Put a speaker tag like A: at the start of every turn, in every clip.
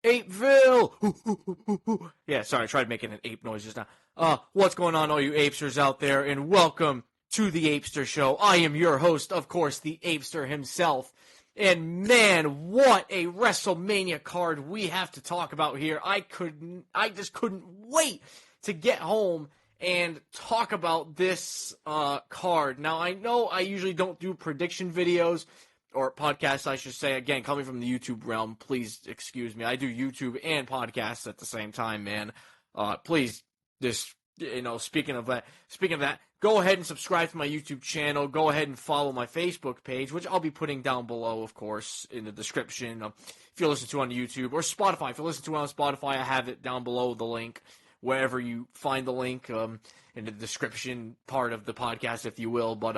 A: Apeville! Yeah, sorry, I tried making an ape noise just now. What's going on, all you apesters out there, and welcome to the Apester Show. I am your host, of course, the Apester himself. And man, what a WrestleMania card we have to talk about here. I just couldn't wait to get home and talk about this card. Now, I know I usually don't do prediction videos, or podcasts, I should say. Again, coming from the YouTube realm, please excuse me. I do YouTube and podcasts at the same time, man. Please, speaking of that, go ahead and subscribe to my YouTube channel. Go ahead and follow my Facebook page, which I'll be putting down below, of course, in the description. If you listen to it on YouTube, or Spotify. If you listen to it on Spotify, I have it down below, the link, wherever you find the link, in the description part of the podcast, if you will. But,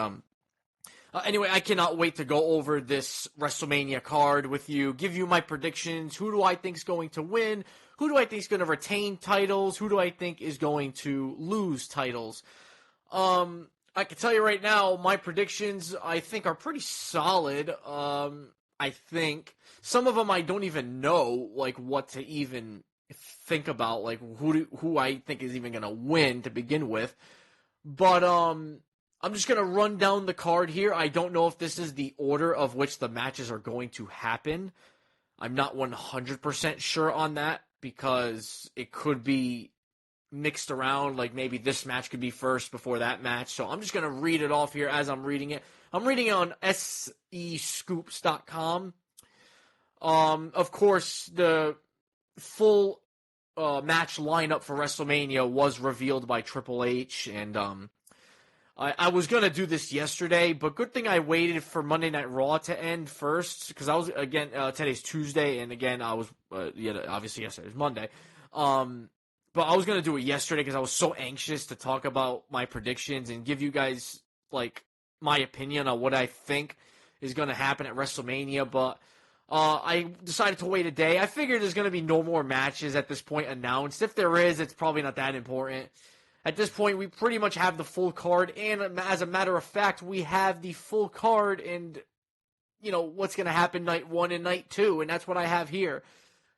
A: anyway, I cannot wait to go over this WrestleMania card with you, give you my predictions. Who do I think is going to win? Who do I think is going to retain titles? Who do I think is going to lose titles? I can tell you right now, my predictions, I think, are pretty solid. I think some of them I don't even know, like, what to even think about, like, who I think is even going to win to begin with. But, I'm just going to run down the card here. I don't know if this is the order of which the matches are going to happen. I'm not 100% sure on that because it could be mixed around. Like maybe this match could be first before that match. So I'm just going to read it off here as I'm reading it. I'm reading it on SEScoops.com. Of course, the full match lineup for WrestleMania was revealed by Triple H, and I was going to do this yesterday, but good thing I waited for Monday Night Raw to end first, because I was, again, today's Tuesday, and again, I was, obviously yesterday was Monday. But I was going to do it yesterday because I was so anxious to talk about my predictions and give you guys, like, my opinion on what I think is going to happen at WrestleMania, but I decided to wait a day. I figured there's going to be no more matches at this point announced. If there is, it's probably not that important. At this point, we pretty much have the full card, and as a matter of fact, we have the full card and, what's going to happen night 1 and night 2, and that's what I have here.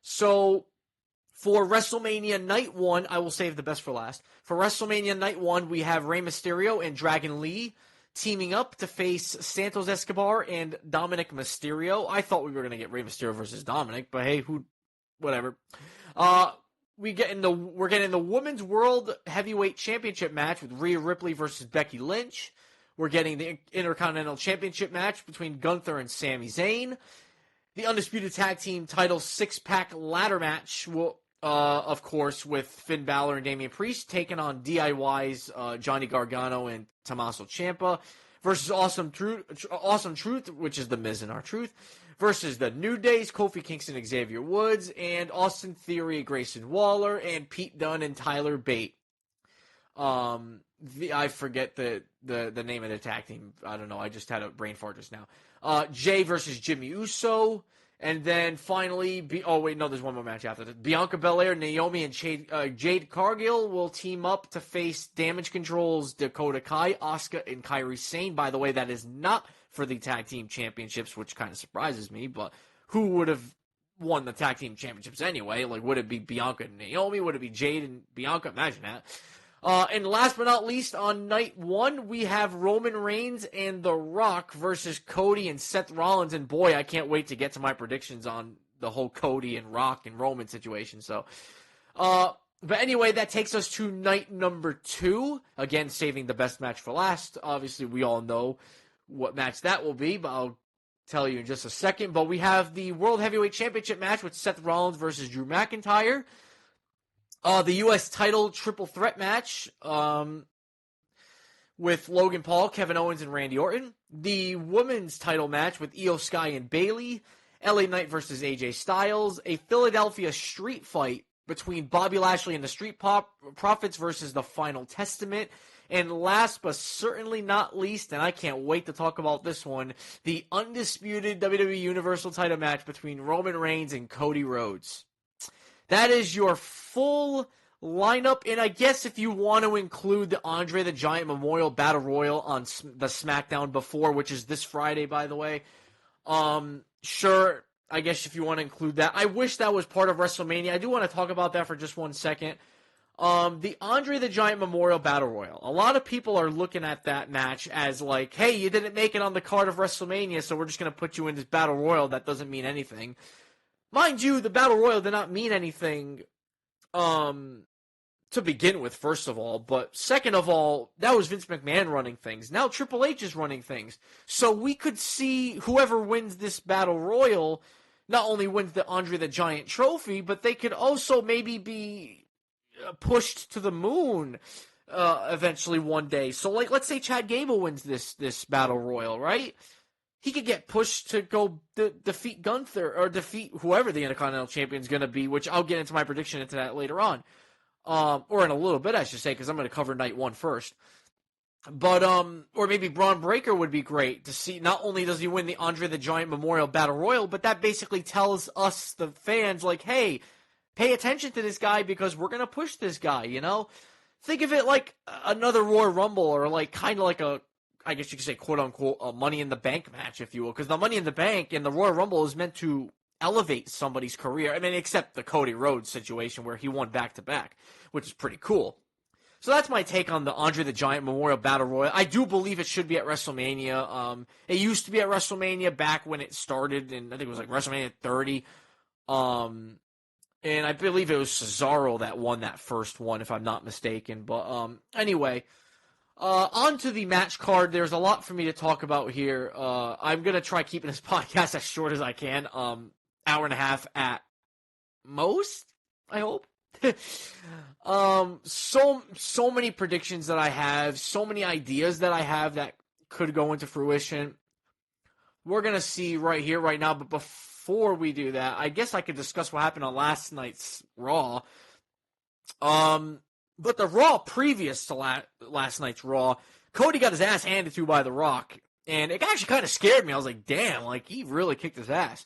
A: So, for WrestleMania night 1, I will save the best for last. For WrestleMania night 1, we have Rey Mysterio and Dragon Lee teaming up to face Santos Escobar and Dominic Mysterio. I thought we were going to get Rey Mysterio versus Dominic, but hey, whatever. We're getting the Women's World Heavyweight Championship match with Rhea Ripley versus Becky Lynch. We're getting the Intercontinental Championship match between Gunther and Sami Zayn. The Undisputed Tag Team Title 6-pack ladder match will, of course, with Finn Balor and Damian Priest taking on DIY's Johnny Gargano and Tommaso Ciampa versus Awesome Truth, which is the Miz and R-Truth, versus the New Days, Kofi Kingston, Xavier Woods, and Austin Theory, Grayson Waller, and Pete Dunne and Tyler Bate. I forget the name of the tag team. I don't know. I just had a brain fart just now. Jay versus Jimmy Uso. And then finally, there's one more match after that. Bianca Belair, Naomi, and Jade Cargill will team up to face Damage Control's Dakota Kai, Asuka, and Kairi Sane. By the way, that is not for the tag team championships, which kind of surprises me, but who would have won the tag team championships anyway? Like, would it be Bianca and Naomi? Would it be Jade and Bianca? Imagine that. And last but not least, on night 1, we have Roman Reigns and The Rock versus Cody and Seth Rollins. And boy, I can't wait to get to my predictions on the whole Cody and Rock and Roman situation. So, but anyway, that takes us to night number 2. Again, saving the best match for last. Obviously, we all know what match that will be, but I'll tell you in just a second. But we have the World Heavyweight Championship match with Seth Rollins versus Drew McIntyre. The U.S. title triple threat match with Logan Paul, Kevin Owens, and Randy Orton. The women's title match with Io Sky and Bayley. LA Knight versus AJ Styles. A Philadelphia street fight between Bobby Lashley and the Street Profits versus the Final Testament. And last but certainly not least, and I can't wait to talk about this one, the undisputed WWE Universal title match between Roman Reigns and Cody Rhodes. That is your full lineup, and I guess if you want to include the Andre the Giant Memorial Battle Royal on the SmackDown before, which is this Friday, by the way, sure, I guess if you want to include that. I wish that was part of WrestleMania. I do want to talk about that for just 1 second. The Andre the Giant Memorial Battle Royal. A lot of people are looking at that match as like, hey, you didn't make it on the card of WrestleMania, so we're just going to put you in this Battle Royal that doesn't mean anything. Mind you, the Battle Royal did not mean anything to begin with, first of all. But second of all, that was Vince McMahon running things. Now Triple H is running things. So we could see whoever wins this Battle Royal not only wins the Andre the Giant trophy, but they could also maybe be pushed to the moon eventually one day. So, like, let's say Chad Gable wins this Battle Royal, right? He could get pushed to go defeat Gunther or defeat whoever the Intercontinental Champion is going to be, which I'll get into my prediction into that later on. Or in a little bit, I should say, because I'm going to cover night one first. But, or maybe Braun Breaker would be great to see. Not only does he win the Andre the Giant Memorial Battle Royal, but that basically tells us, the fans, like, hey, pay attention to this guy because we're going to push this guy, you know? Think of it like another Royal Rumble or like kind of like a, I guess you could say, quote unquote, a Money in the Bank match, if you will. Because the Money in the Bank and the Royal Rumble is meant to elevate somebody's career. I mean, except the Cody Rhodes situation where he won back-to-back, which is pretty cool. So that's my take on the Andre the Giant Memorial Battle Royal. I do believe it should be at WrestleMania. It used to be at WrestleMania back when it started, and I think it was like WrestleMania 30. And I believe it was Cesaro that won that first one, if I'm not mistaken. But anyway, on to the match card. There's a lot for me to talk about here. I'm going to try keeping this podcast as short as I can. Hour and a half at most, I hope. So many predictions that I have, so many ideas that I have that could go into fruition. We're going to see right here, right now. But before we do that, I guess I could discuss what happened on last night's Raw. But the Raw previous to last night's Raw, Cody got his ass handed to by The Rock. And it actually kind of scared me. I was like, damn, like, he really kicked his ass.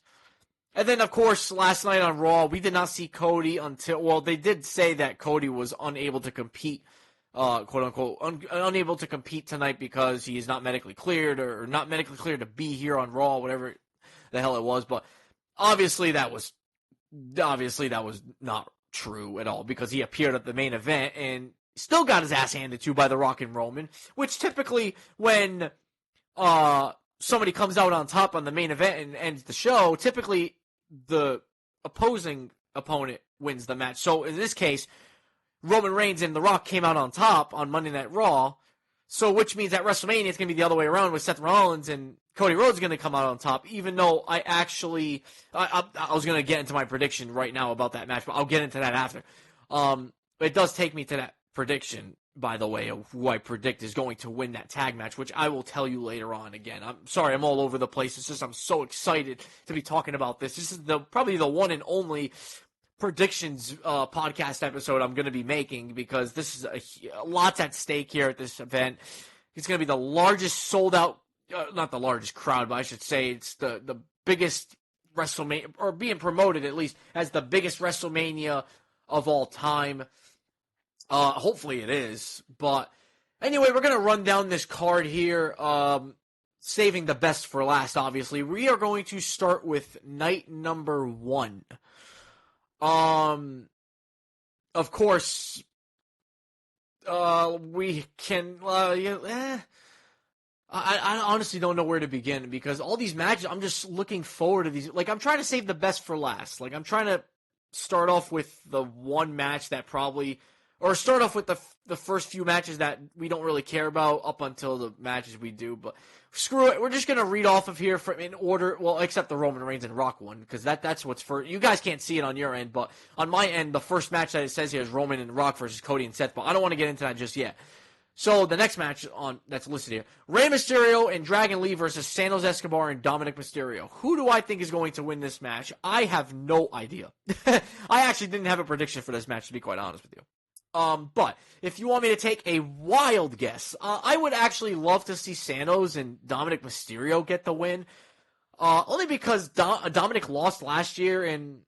A: And then, of course, last night on Raw, we did not see Cody until, well, they did say that Cody was unable to compete, quote-unquote, unable to compete tonight because he is not medically cleared or not medically cleared to be here on Raw, whatever the hell it was. But obviously that was not true at all because he appeared at the main event and still got his ass handed to by The Rock and Roman, which typically when somebody comes out on top on the main event and ends the show, typically the opposing opponent wins the match. So in this case, Roman Reigns and The Rock came out on top on Monday Night Raw, so which means at WrestleMania it's going to be the other way around with Seth Rollins and Cody Rhodes going to come out on top, even though I was going to get into my prediction right now about that match, but I'll get into that after. It does take me to that prediction, by the way, of who I predict is going to win that tag match, which I will tell you later on again. I'm sorry, I'm all over the place. It's just I'm so excited to be talking about this. This is probably the one and only predictions podcast episode I'm going to be making because this is a lot's at stake here at this event. It's going to be the largest sold out, not the largest crowd, but I should say it's the biggest WrestleMania, or being promoted at least as the biggest WrestleMania of all time. Hopefully it is. But anyway, we're going to run down this card here, saving the best for last, obviously. We are going to start with night number 1. Of course, we can, I honestly don't know where to begin because all these matches, I'm just looking forward to these. Like, I'm trying to save the best for last. Like, I'm trying to start off with the one match that probably, or start off with the first few matches that we don't really care about up until the matches we do. But screw it. We're just going to read off of here in order, well, except the Roman Reigns and Rock one, because that's what's first. You guys can't see it on your end, but on my end, the first match that it says here is Roman and Rock versus Cody and Seth, but I don't want to get into that just yet. So the next match that's listed here, Rey Mysterio and Dragon Lee versus Santos Escobar and Dominic Mysterio. Who do I think is going to win this match? I have no idea. I actually didn't have a prediction for this match, to be quite honest with you. But if you want me to take a wild guess, I would actually love to see Santos and Dominic Mysterio get the win. Only because Dominic lost last year, and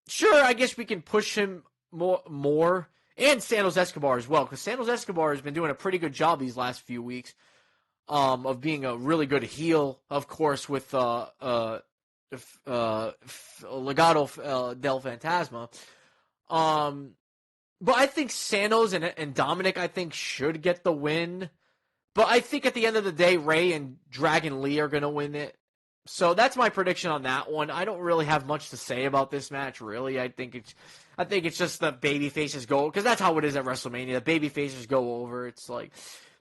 A: sure, I guess we can push him more. And Santos Escobar as well, because Santos Escobar has been doing a pretty good job these last few weeks of being a really good heel, of course, with Legado del Fantasma. But I think Santos and Dominic, I think, should get the win. But I think at the end of the day, Ray and Dragon Lee are going to win it. So that's my prediction on that one. I don't really have much to say about this match, really. I think it's just the baby faces go, because that's how it is at WrestleMania. The baby faces go over. It's like,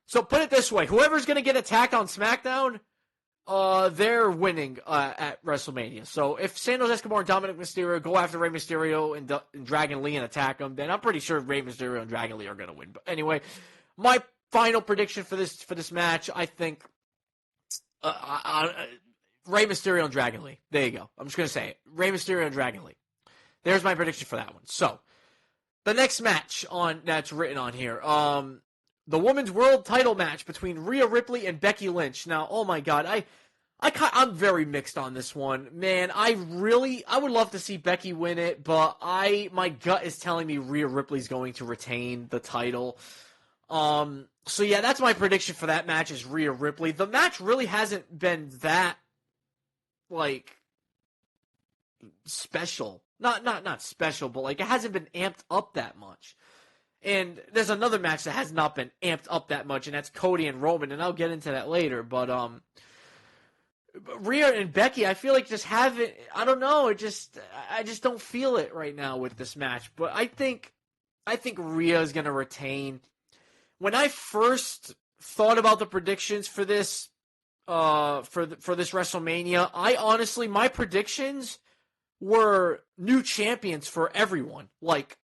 A: so put it this way: whoever's going to get attacked on SmackDown, they're winning at WrestleMania. So if Santos Escobar and Dominic Mysterio go after Rey Mysterio and Dragon Lee and attack them, then I'm pretty sure Rey Mysterio and Dragon Lee are going to win. But anyway, my final prediction for this match, I think Rey Mysterio and Dragon Lee. There you go. I'm just going to say it. Rey Mysterio and Dragon Lee. There's my prediction for that one. So, the next match that's written on here. The Women's World Title match between Rhea Ripley and Becky Lynch. Now, oh my God, I'm very mixed on this one. Man, I would love to see Becky win it, but my gut is telling me Rhea Ripley's going to retain the title. So yeah, that's my prediction for that match is Rhea Ripley. The match really hasn't been that, like, special. Not special, but like it hasn't been amped up that much. And there's another match that has not been amped up that much, and that's Cody and Roman, and I'll get into that later. But Rhea and Becky, I feel like just haven't. I don't know. I just don't feel it right now with this match. But I think Rhea is gonna retain. When I first thought about the predictions for this for this WrestleMania, my predictions were new champions for everyone. Like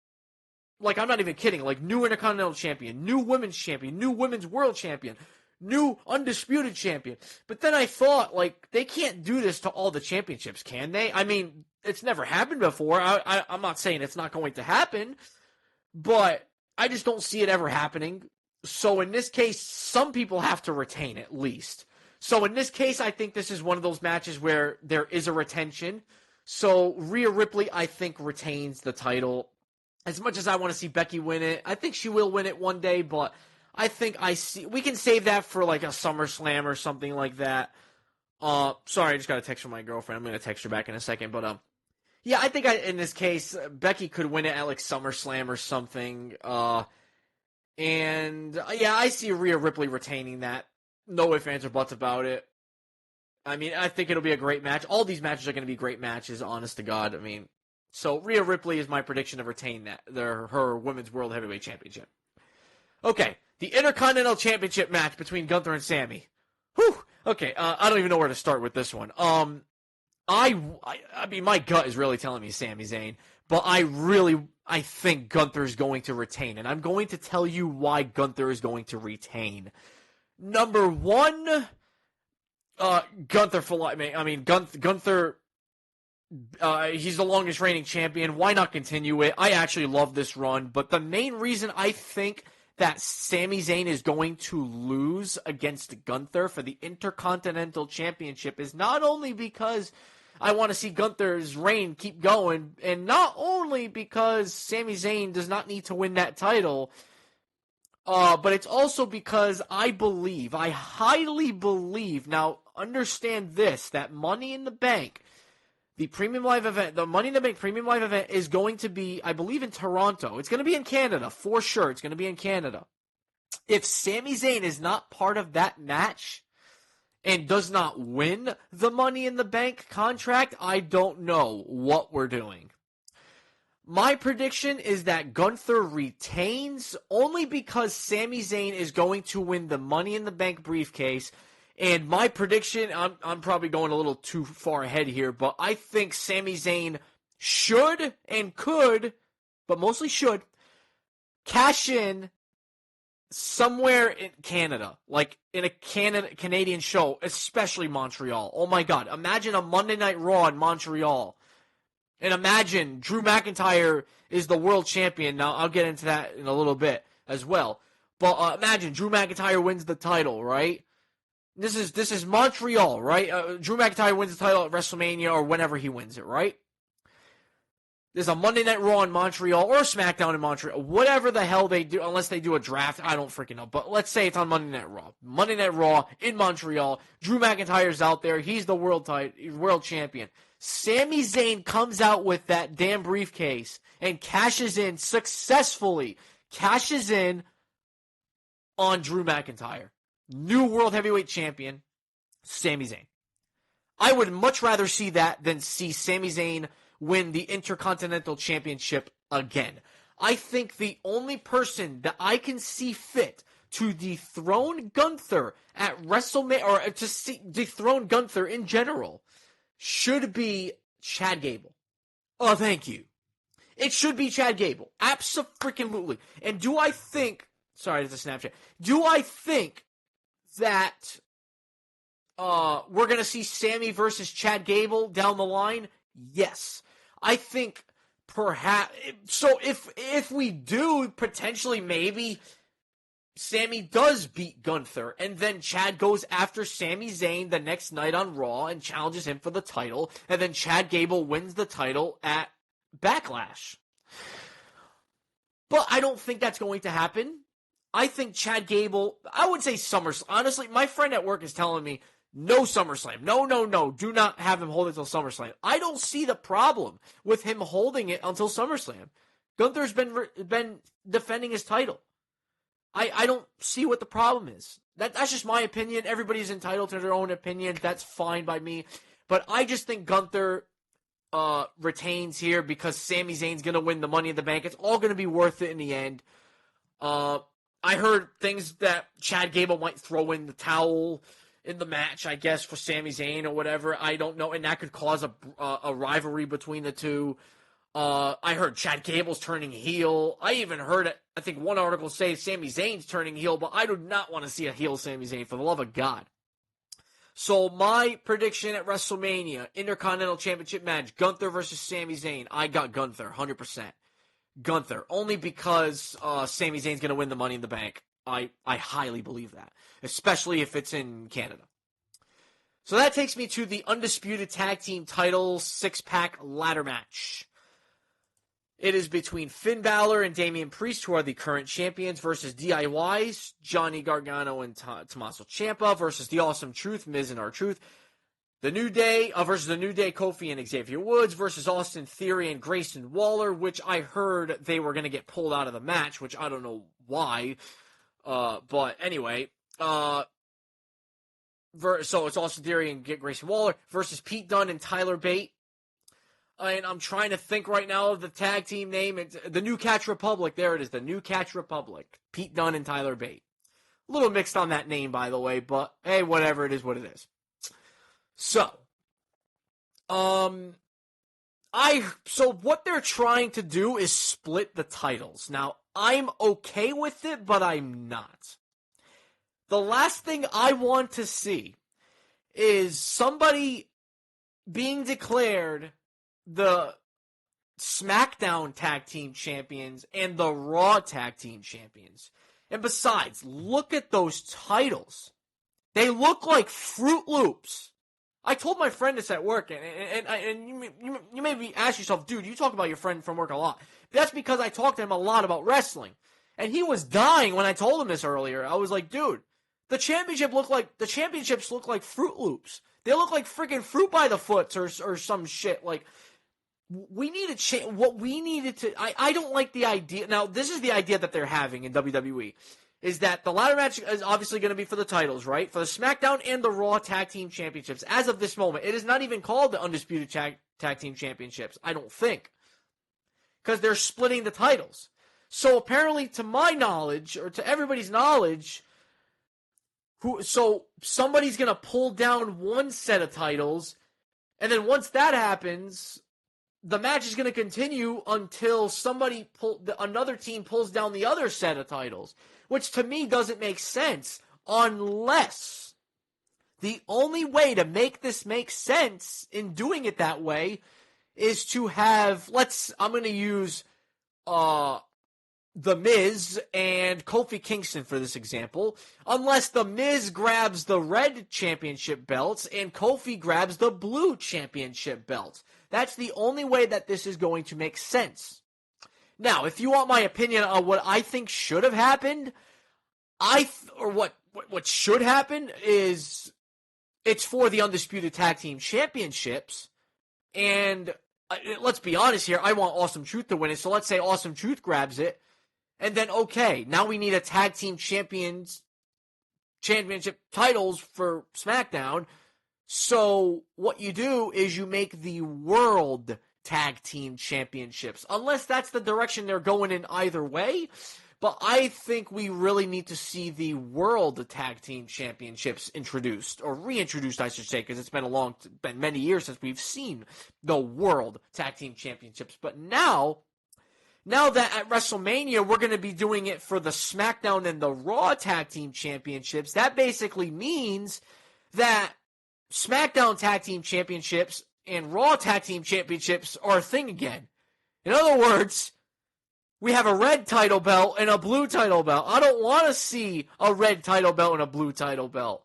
A: I'm not even kidding. Like new Intercontinental Champion, new Women's Champion, new Women's World Champion, new Undisputed Champion. But then I thought, like, they can't do this to all the championships, can they? I mean, it's never happened before. I'm not saying it's not going to happen, but I just don't see it ever happening. So in this case, some people have to retain at least. So in this case, I think this is one of those matches where there is a retention. So Rhea Ripley, I think, retains the title. As much as I want to see Becky win it, I think she will win it one day, but I think we can save that for like a SummerSlam or something like that. Sorry, I just got a text from my girlfriend. I'm going to text her back in a second, but yeah, I think in this case, Becky could win it at like SummerSlam or something. And yeah, I see Rhea Ripley retaining that. No ifs, ands, or buts about it. I mean, I think it'll be a great match. All these matches are going to be great matches, honest to God. I mean, so Rhea Ripley is my prediction to retain that, her Women's World Heavyweight Championship. Okay, the Intercontinental Championship match between Gunther and Sammy. Whew. Okay, I don't even know where to start with this one. I mean, my gut is really telling me Sami Zayn, but I think Gunther is going to retain, and I'm going to tell you why Gunther is going to retain. Number one, Gunther for life. I mean, Gunther. He's the longest reigning champion. Why not continue it? I actually love this run, but the main reason I think that Sami Zayn is going to lose against Gunther for the Intercontinental Championship is not only because I want to see Gunther's reign keep going, and not only because Sami Zayn does not need to win that title, but it's also because I highly believe, now understand this, that Money in the Bank, the Premium Live event, the Money in the Bank Premium Live event is going to be, I believe, in Toronto. It's going to be in Canada, for sure. It's going to be in Canada. If Sami Zayn is not part of that match and does not win the Money in the Bank contract, I don't know what we're doing. My prediction is that Gunther retains only because Sami Zayn is going to win the Money in the Bank briefcase. And my prediction, I'm probably going a little too far ahead here, but I think Sami Zayn should and could, but mostly should, cash in somewhere in Canada, like in a Canadian show, especially Montreal. Oh my God, imagine a Monday Night Raw in Montreal. And imagine Drew McIntyre is the world champion. Now, I'll get into that in a little bit as well. But imagine Drew McIntyre wins the title, right? This is Montreal, right? Drew McIntyre wins the title at WrestleMania or whenever he wins it, right? There's a Monday Night Raw in Montreal or SmackDown in Montreal. Whatever the hell they do, unless they do a draft, I don't freaking know. But let's say it's on Monday Night Raw. Monday Night Raw in Montreal. Drew McIntyre's out there. He's the world champion. Sami Zayn comes out with that damn briefcase and successfully cashes in on Drew McIntyre. New World Heavyweight Champion, Sami Zayn. I would much rather see that than see Sami Zayn win the Intercontinental Championship again. I think the only person that I can see fit to dethrone Gunther at WrestleMania, or to dethrone Gunther in general, should be Chad Gable. Oh, thank you. It should be Chad Gable. Abso-freaking-lutely. And do I think... Sorry, it's a Snapchat. Do I think that we're going to see Sammy versus Chad Gable down the line? Yes. I think perhaps... So if we do, potentially, maybe... Sammy does beat Gunther, and then Chad goes after Sami Zayn the next night on Raw and challenges him for the title, and then Chad Gable wins the title at Backlash. But I don't think that's going to happen. I think Chad Gable, I would say SummerSlam. Honestly, my friend at work is telling me, no SummerSlam. No. Do not have him hold it until SummerSlam. I don't see the problem with him holding it until SummerSlam. Gunther's been defending his title. I don't see what the problem is. That's just my opinion. Everybody's entitled to their own opinion. That's fine by me. But I just think Gunther retains here because Sami Zayn's going to win the Money in the Bank. It's all going to be worth it in the end. I heard things that Chad Gable might throw in the towel in the match, I guess, for Sami Zayn or whatever. I don't know. And that could cause a rivalry between the two. I heard Chad Gable's turning heel. I even heard, I think, one article say Sami Zayn's turning heel, but I do not want to see a heel Sami Zayn, for the love of God. So my prediction at WrestleMania, Intercontinental Championship match, Gunther versus Sami Zayn. I got Gunther, 100%. Gunther, only because Sami Zayn's going to win the Money in the Bank. I highly believe that, especially if it's in Canada. So that takes me to the Undisputed Tag Team title 6-pack ladder match. It is between Finn Balor and Damian Priest, who are the current champions, versus DIYs, Johnny Gargano and Tommaso Ciampa, versus The Awesome Truth, Miz and R-Truth. The New Day, versus The New Day, Kofi and Xavier Woods, versus Austin Theory and Grayson Waller, which I heard they were going to get pulled out of the match, which I don't know why. But anyway, so it's Austin Theory and Grayson Waller, versus Pete Dunne and Tyler Bate. And I'm trying to think right now of the tag team name. It's the New Catch Republic. There it is, the New Catch Republic. Pete Dunne and Tyler Bate. A little mixed on that name, by the way, but hey, whatever, it is what it is. So, so what they're trying to do is split the titles. Now, I'm okay with it, but I'm not. The last thing I want to see is somebody being declared the SmackDown Tag Team Champions and the Raw Tag Team Champions. And besides, look at those titles. They look like Fruit Loops. I told my friend this at work, and you may be asking yourself, dude, you talk about your friend from work a lot. That's because I talk to him a lot about wrestling. And he was dying when I told him this earlier. I was like, dude, the championships look like Fruit Loops. They look like freaking Fruit by the Foots or some shit. Like, we need to change. What we needed to. I don't like the idea. Now, this is the idea that they're having in WWE. Is that the ladder match is obviously going to be for the titles, right? For the SmackDown and the Raw Tag Team Championships. As of this moment, it is not even called the Undisputed Tag Team Championships, I don't think. Because they're splitting the titles. So apparently, to my knowledge, or to everybody's knowledge, so somebody's going to pull down one set of titles, and then once that happens, the match is going to continue until another team pulls down the other set of titles. Which to me doesn't make sense unless the only way to make this make sense in doing it that way is to have, I'm going to use The Miz and Kofi Kingston for this example, unless The Miz grabs the red championship belts and Kofi grabs the blue championship belts. That's the only way that this is going to make sense. Now, if you want my opinion on what I think should have happened, what should happen is it's for the Undisputed Tag Team Championships, And let's be honest here, I want Awesome Truth to win it. So let's say Awesome Truth grabs it. And then, okay, now we need a tag team championship titles for SmackDown. So what you do is you make the World Tag Team Championships, unless that's the direction they're going in either way. But I think we really need to see the World Tag Team Championships introduced, or reintroduced, I should say, because it's been many years since we've seen the World Tag Team Championships. But now that at WrestleMania we're going to be doing it for the SmackDown and the Raw Tag Team Championships, that basically means that SmackDown Tag Team Championships and Raw Tag Team Championships are a thing again. In other words, we have a red title belt and a blue title belt. I don't want to see a red title belt and a blue title belt.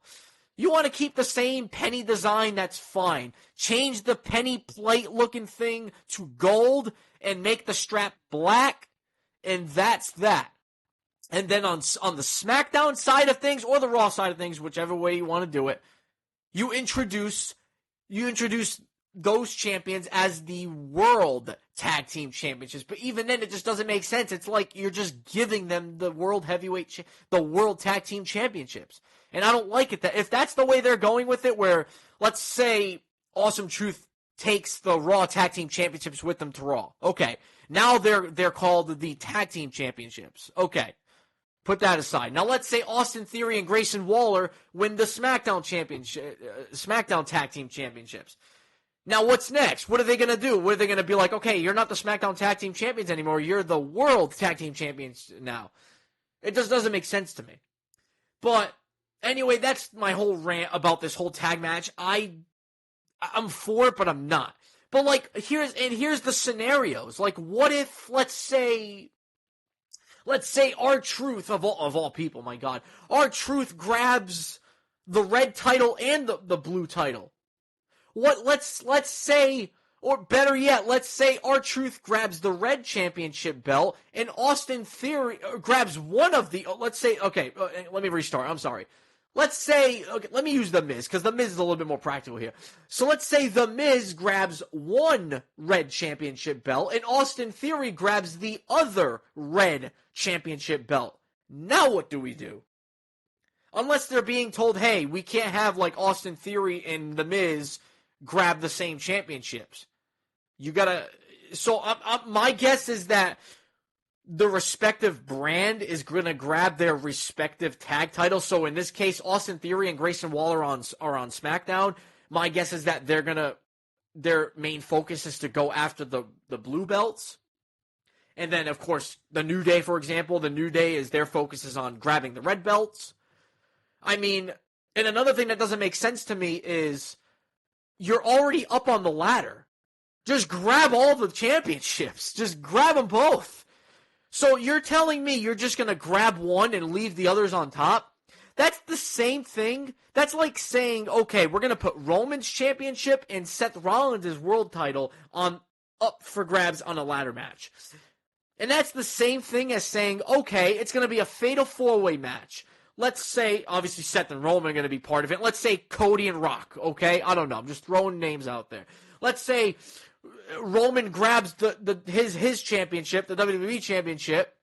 A: You want to keep the same penny design, that's fine. Change the penny plate looking thing to gold and make the strap black, and that's that. And then on the SmackDown side of things, or the Raw side of things, whichever way you want to do it, you introduce those champions as the World Tag Team Championships. But even then, it just doesn't make sense. It's like you're just giving them the World Tag Team Championships. And I don't like it. If that's the way they're going with it, where, let's say, Awesome Truth takes the Raw Tag Team Championships with them to Raw. Okay. Now they're called the Tag Team Championships. Okay. Put that aside. Now let's say Austin Theory and Grayson Waller win the SmackDown Tag Team Championships. Now what's next? What are they going to do? What are they going to be like, okay, you're not the SmackDown Tag Team Champions anymore. You're the World Tag Team Champions now. It just doesn't make sense to me. But anyway, that's my whole rant about this whole tag match. I'm for it, but I'm not. But like, here's the scenarios. Like, what if, let's say R-Truth, of all people, my God, R-Truth grabs the red title and the blue title. Let's say, or better yet, let's say R-Truth grabs the red championship belt and Austin Theory grabs one of the, let me restart, I'm sorry. Let's say, okay, let me use The Miz, because The Miz is a little bit more practical here. So let's say The Miz grabs one red championship belt, and Austin Theory grabs the other red championship belt. Now what do we do? Unless they're being told, hey, we can't have, like, Austin Theory and The Miz grab the same championships. My guess is that the respective brand is going to grab their respective tag titles. So in this case, Austin Theory and Grayson Waller are on SmackDown. My guess is that their main focus is to go after the blue belts. And then, of course, the New Day, for example, their focus is on grabbing the red belts. I mean, and another thing that doesn't make sense to me is you're already up on the ladder. Just grab all the championships. Just grab them both. So you're telling me you're just going to grab one and leave the others on top? That's the same thing. That's like saying, okay, we're going to put Roman's championship and Seth Rollins' world title up for grabs on a ladder match. And that's the same thing as saying, okay, it's going to be a fatal four-way match. Let's say, obviously, Seth and Roman are going to be part of it. Let's say Cody and Rock, okay? I don't know. I'm just throwing names out there. Let's say Roman grabs his championship, the WWE championship,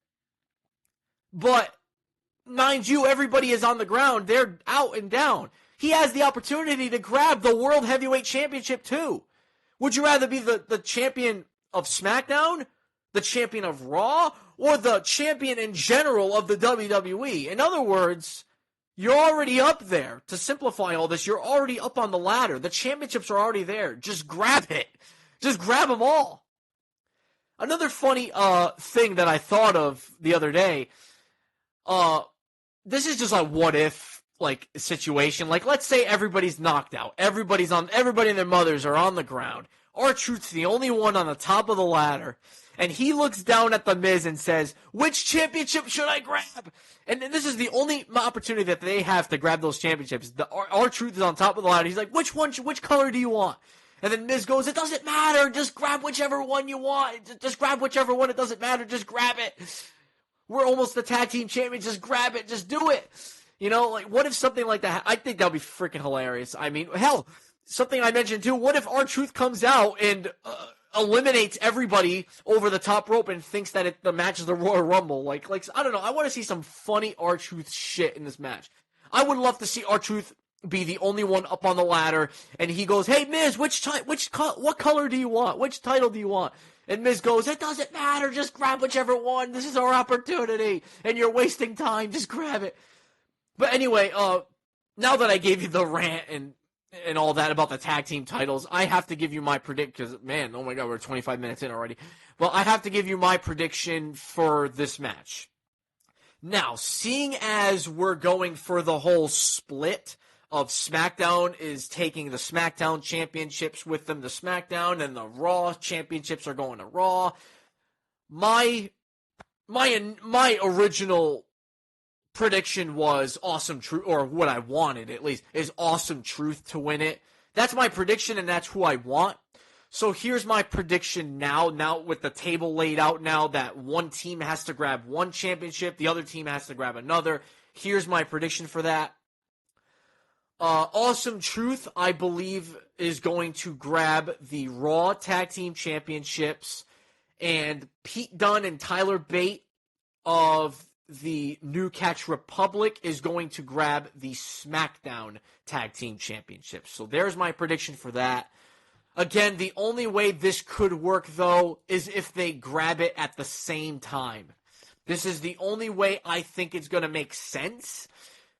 A: but mind you, everybody is on the ground. They're out and down. He has the opportunity to grab the World Heavyweight Championship too. Would you rather be the champion of SmackDown, the champion of Raw, or the champion in general of the WWE? In other words, you're already up there. To simplify all this, you're already up on the ladder. The championships are already there. Just grab it. Just grab them all. Another funny thing that I thought of the other day, this is just a what if situation. Like, let's say everybody's knocked out. Everybody and their mothers are on the ground. R-Truth's the only one on the top of the ladder. And he looks down at The Miz and says, which championship should I grab? And this is the only opportunity that they have to grab those championships. R-Truth is on top of the ladder. He's like, which color do you want? And then Miz goes, it doesn't matter. Just grab whichever one you want. Just grab whichever one. It doesn't matter. Just grab it. We're almost the tag team champions. Just grab it. Just do it. You know, like, what if something like that? I think that would be freaking hilarious. I mean, hell, something I mentioned too, what if R-Truth comes out and eliminates everybody over the top rope and thinks that the match is the Royal Rumble? Like I don't know. I want to see some funny R-Truth shit in this match. I would love to see R-Truth be the only one up on the ladder, and he goes, "Hey Miz, what color do you want? Which title do you want?" And Miz goes, "It doesn't matter. Just grab whichever one. This is our opportunity, and you're wasting time. Just grab it." But anyway, now that I gave you the rant and all that about the tag team titles, I have to give you my because man, oh my god, we're 25 minutes in already. Well, I have to give you my prediction for this match. Now, seeing as we're going for the whole split of SmackDown is taking the SmackDown championships with them to SmackDown, and the Raw championships are going to Raw. My original prediction was Awesome Truth, or what I wanted at least, is Awesome Truth to win it. That's my prediction, and that's who I want. So here's my prediction now with the table laid out now that one team has to grab one championship, the other team has to grab another. Here's my prediction for that. Awesome Truth, I believe, is going to grab the Raw Tag Team Championships, and Pete Dunne and Tyler Bate of the New Catch Republic is going to grab the SmackDown Tag Team Championships. So there's my prediction for that. Again, the only way this could work, though, is if they grab it at the same time. This is the only way I think it's going to make sense,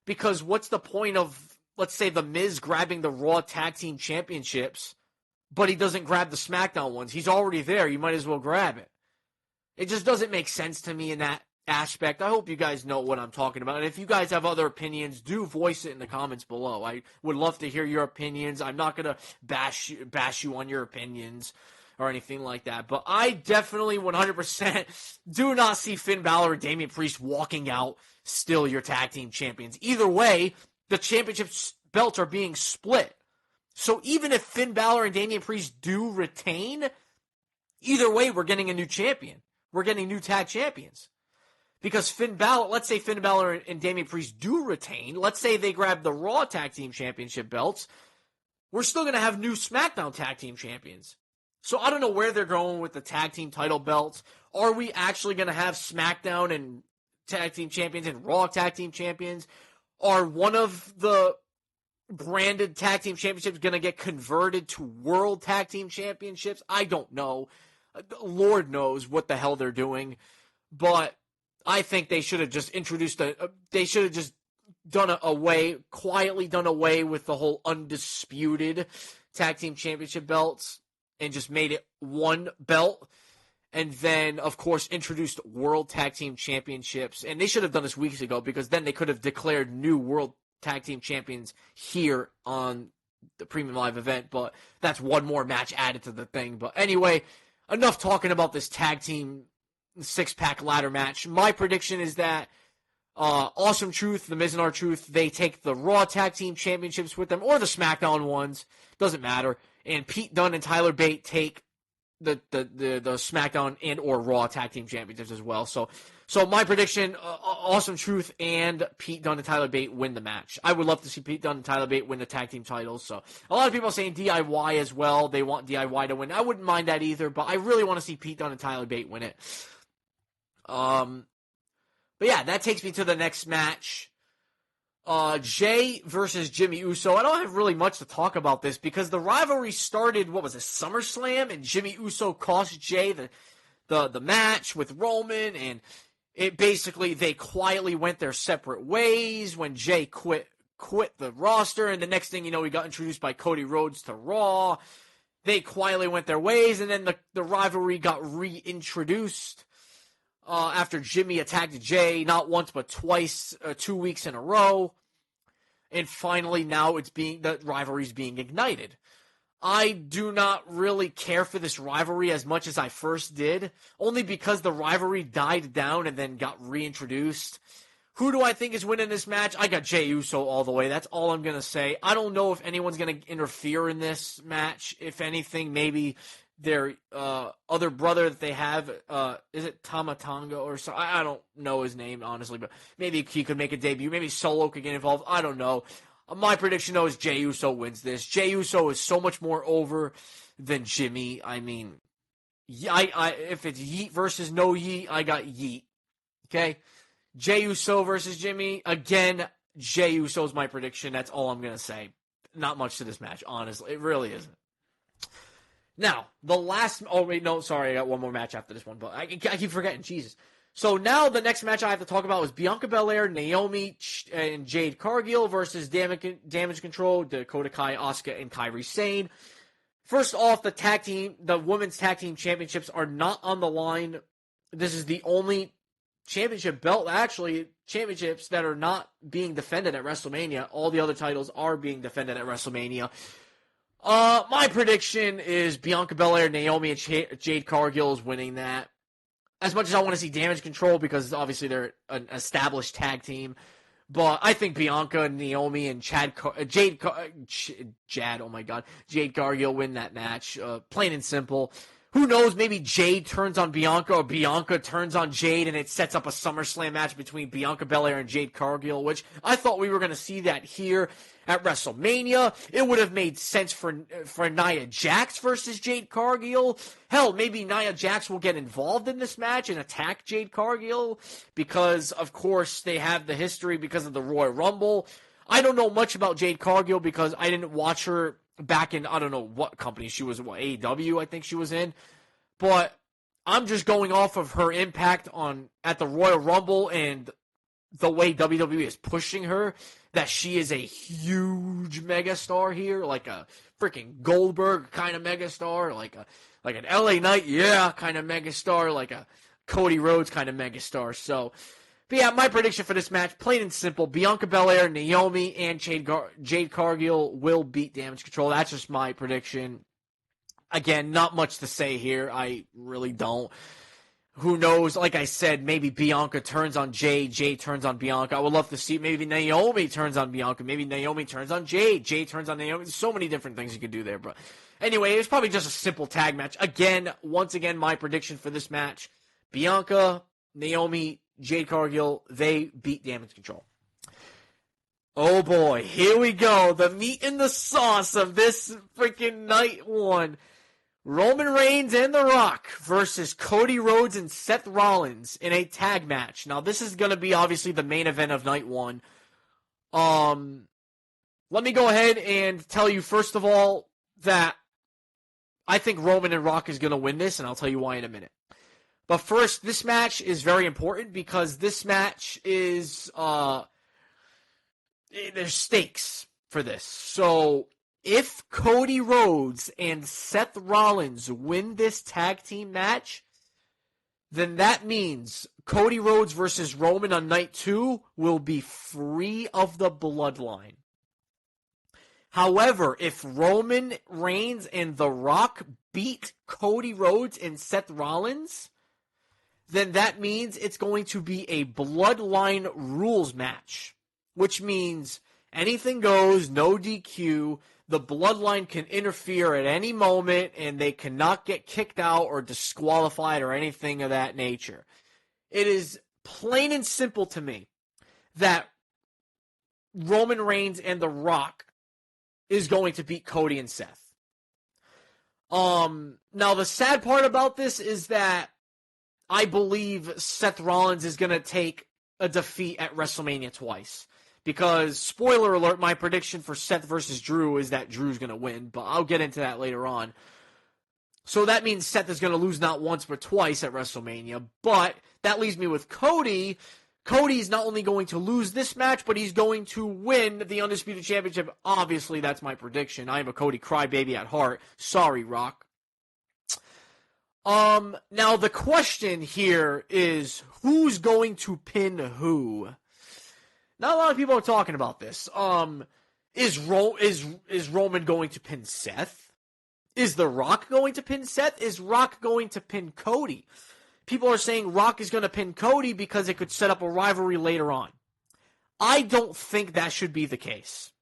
A: because what's the point of, let's say, The Miz grabbing the Raw Tag Team Championships, but he doesn't grab the SmackDown ones? He's already there. You might as well grab it. It just doesn't make sense to me in that aspect. I hope you guys know what I'm talking about. And if you guys have other opinions, do voice it in the comments below. I would love to hear your opinions. I'm not going to bash you on your opinions or anything like that. But I definitely 100% do not see Finn Balor and Damian Priest walking out still your tag team champions. Either way, the championship belts are being split. So even if Finn Balor and Damian Priest do retain, either way, we're getting a new champion. We're getting new tag champions. Because let's say Finn Balor and Damian Priest do retain. Let's say they grab the Raw Tag Team Championship belts. We're still going to have new SmackDown Tag Team Champions. So I don't know where they're going with the Tag Team title belts. Are we actually going to have SmackDown and Tag Team Champions and Raw Tag Team Champions? Are one of the branded Tag Team Championships going to get converted to World Tag Team Championships? I don't know. Lord knows what the hell they're doing. But I think they should have just quietly done away with the whole undisputed tag team championship belts and just made it one belt. And then, of course, introduced world tag team championships. And they should have done this weeks ago, because then they could have declared new world tag team champions here on the Premium Live event. But that's one more match added to the thing. But anyway, enough talking about this tag team six-pack ladder match. My prediction is that Awesome Truth, The Miz and R-Truth, they take the Raw Tag Team Championships with them, or the SmackDown ones, doesn't matter. And Pete Dunne and Tyler Bate take the SmackDown and or Raw Tag Team Championships as well. So my prediction, Awesome Truth and Pete Dunne and Tyler Bate win the match. I would love to see Pete Dunne and Tyler Bate win the tag team titles. So a lot of people are saying DIY as well. They want DIY to win. I wouldn't mind that either, but I really want to see Pete Dunne and Tyler Bate win it. But yeah, that takes me to the next match. Jay versus Jimmy Uso. I don't have really much to talk about this, because the rivalry started, SummerSlam, and Jimmy Uso cost Jay the match with Roman, and it basically, they quietly went their separate ways when Jay quit the roster, and the next thing you know, he got introduced by Cody Rhodes to Raw. They quietly went their ways, and then the rivalry got reintroduced after Jimmy attacked Jay not once but twice, 2 weeks in a row. And finally, now the rivalry's being ignited. I do not really care for this rivalry as much as I first did, only because the rivalry died down and then got reintroduced. Who do I think is winning this match? I got Jey Uso all the way. That's all I'm going to say. I don't know if anyone's going to interfere in this match. If anything, maybe their other brother that they have, is it Tamatonga or so? I don't know his name, honestly, but maybe he could make a debut. Maybe Solo could get involved. I don't know. My prediction, though, is Jey Uso wins this. Jey Uso is so much more over than Jimmy. I mean, if it's Yeet versus no Yeet, I got Yeet. Okay? Jey Uso versus Jimmy. Again, Jey Uso is my prediction. That's all I'm going to say. Not much to this match, honestly. It really isn't. Now, the last... Oh, wait, no, sorry. I got one more match after this one, but I keep forgetting. Jesus. So now the next match I have to talk about is Bianca Belair, Naomi, and Jade Cargill versus Damage Control, Dakota Kai, Asuka, and Kairi Sane. First off, the women's tag team championships are not on the line. This is the only championship belt, actually, championships that are not being defended at WrestleMania. All the other titles are being defended at WrestleMania. My prediction is Bianca Belair, Naomi, and Jade Cargill is winning that. As much as I want to see Damage Control, because obviously they're an established tag team, but I think Bianca, Naomi, and Jade Cargill win that match. Plain and simple. Who knows, maybe Jade turns on Bianca or Bianca turns on Jade and it sets up a SummerSlam match between Bianca Belair and Jade Cargill, which I thought we were going to see that here at WrestleMania. It would have made sense for Nia Jax versus Jade Cargill. Hell, maybe Nia Jax will get involved in this match and attack Jade Cargill because, of course, they have the history because of the Royal Rumble. I don't know much about Jade Cargill because I didn't watch her back in, I don't know what company she was, AEW I think she was in, but I'm just going off of her impact at the Royal Rumble and the way WWE is pushing her, that she is a huge megastar here, like a freaking Goldberg kind of megastar, like an LA Knight, kind of megastar, like a Cody Rhodes kind of megastar. So, but yeah, my prediction for this match, plain and simple, Bianca Belair, Naomi, and Jade Cargill will beat Damage Control. That's just my prediction. Again, not much to say here. I really don't. Who knows? Like I said, maybe Bianca turns on Jade, Jade turns on Bianca. I would love to see maybe Naomi turns on Bianca, maybe Naomi turns on Jade, Jade turns on Naomi. There's so many different things you could do there. But anyway, it's probably just a simple tag match. Once again, my prediction for this match, Bianca, Naomi, Jade Cargill, they beat Damage Control. Oh boy, here we go. The meat and the sauce of this freaking night one. Roman Reigns and The Rock versus Cody Rhodes and Seth Rollins in a tag match. Now, this is going to be obviously the main event of night one. Let me go ahead and tell you, first of all, that I think Roman and Rock is going to win this, and I'll tell you why in a minute. But first, this match is very important because this match is, there's stakes for this. So, if Cody Rhodes and Seth Rollins win this tag team match, then that means Cody Rhodes versus Roman on night 2 will be free of the bloodline. However, if Roman Reigns and The Rock beat Cody Rhodes and Seth Rollins, then that means it's going to be a bloodline rules match, which means anything goes, no DQ. The bloodline can interfere at any moment, and they cannot get kicked out or disqualified or anything of that nature. It is plain and simple to me that Roman Reigns and The Rock is going to beat Cody and Seth. Now, the sad part about this is that I believe Seth Rollins is going to take a defeat at WrestleMania twice. Because, spoiler alert, my prediction for Seth versus Drew is that Drew's going to win, but I'll get into that later on. So that means Seth is going to lose not once but twice at WrestleMania, but that leaves me with Cody. Cody's not only going to lose this match, but he's going to win the Undisputed Championship. Obviously, that's my prediction. I am a Cody crybaby at heart. Sorry, Rock. Now the question here is, who's going to pin who? Not a lot of people are talking about this. Is Roman going to pin Seth? Is The Rock going to pin Seth? Is Rock going to pin Cody? People are saying Rock is going to pin Cody because it could set up a rivalry later on. I don't think that should be the case.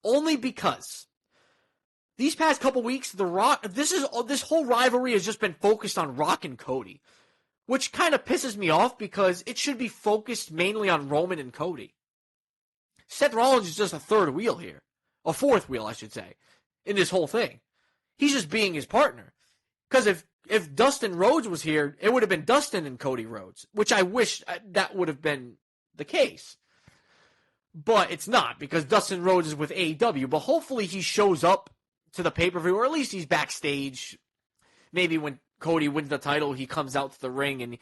A: Only because these past couple weeks, this whole rivalry has just been focused on Rock and Cody, which kind of pisses me off because it should be focused mainly on Roman and Cody. Seth Rollins is just a third wheel here. A fourth wheel, I should say, in this whole thing. He's just being his partner. Because if Dustin Rhodes was here, it would have been Dustin and Cody Rhodes, which I wish that would have been the case. But it's not, because Dustin Rhodes is with AEW. But hopefully he shows up to the pay-per-view, or at least he's backstage. Maybe when Cody wins the title, he comes out to the ring and,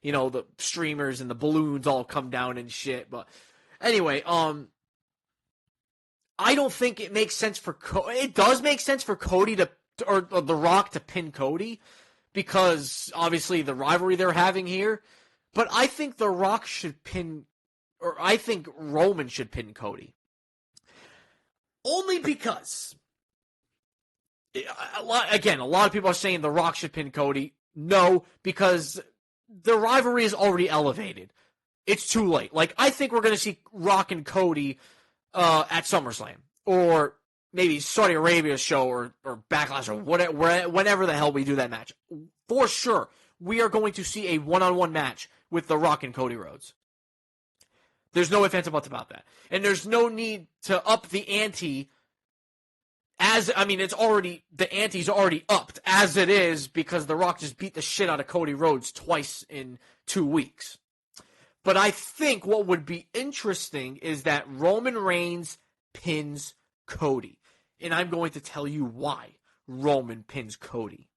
A: you know, the streamers and the balloons all come down and shit. But anyway, I don't think it makes sense for it does make sense for Cody or The Rock to pin Cody, because obviously the rivalry they're having here. But I think The Rock should pin, or I think Roman should pin Cody. Only because, a lot of people are saying The Rock should pin Cody. No, because the rivalry is already elevated. It's too late. Like, I think we're going to see Rock and Cody at SummerSlam, or maybe Saudi Arabia show, or Backlash, or whatever, whenever the hell we do that match. For sure, we are going to see a one-on-one match with The Rock and Cody Rhodes. There's no ifs, ands, or buts about that. And there's no need to up the ante the ante's already upped as it is, because The Rock just beat the shit out of Cody Rhodes twice in 2 weeks. But I think what would be interesting is that Roman Reigns pins Cody. And I'm going to tell you why Roman pins Cody.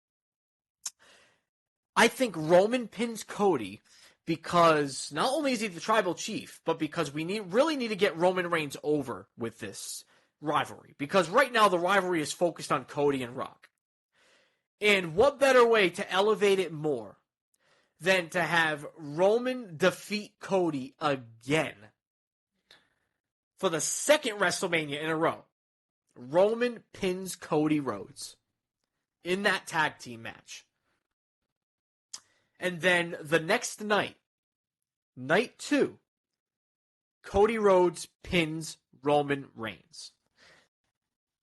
A: I think Roman pins Cody because not only is he the tribal chief, but because we really need to get Roman Reigns over with this rivalry. Because right now the rivalry is focused on Cody and Rock. And what better way to elevate it more than to have Roman defeat Cody again for the second WrestleMania in a row. Roman pins Cody Rhodes in that tag team match. And then the next night, night 2, Cody Rhodes pins Roman Reigns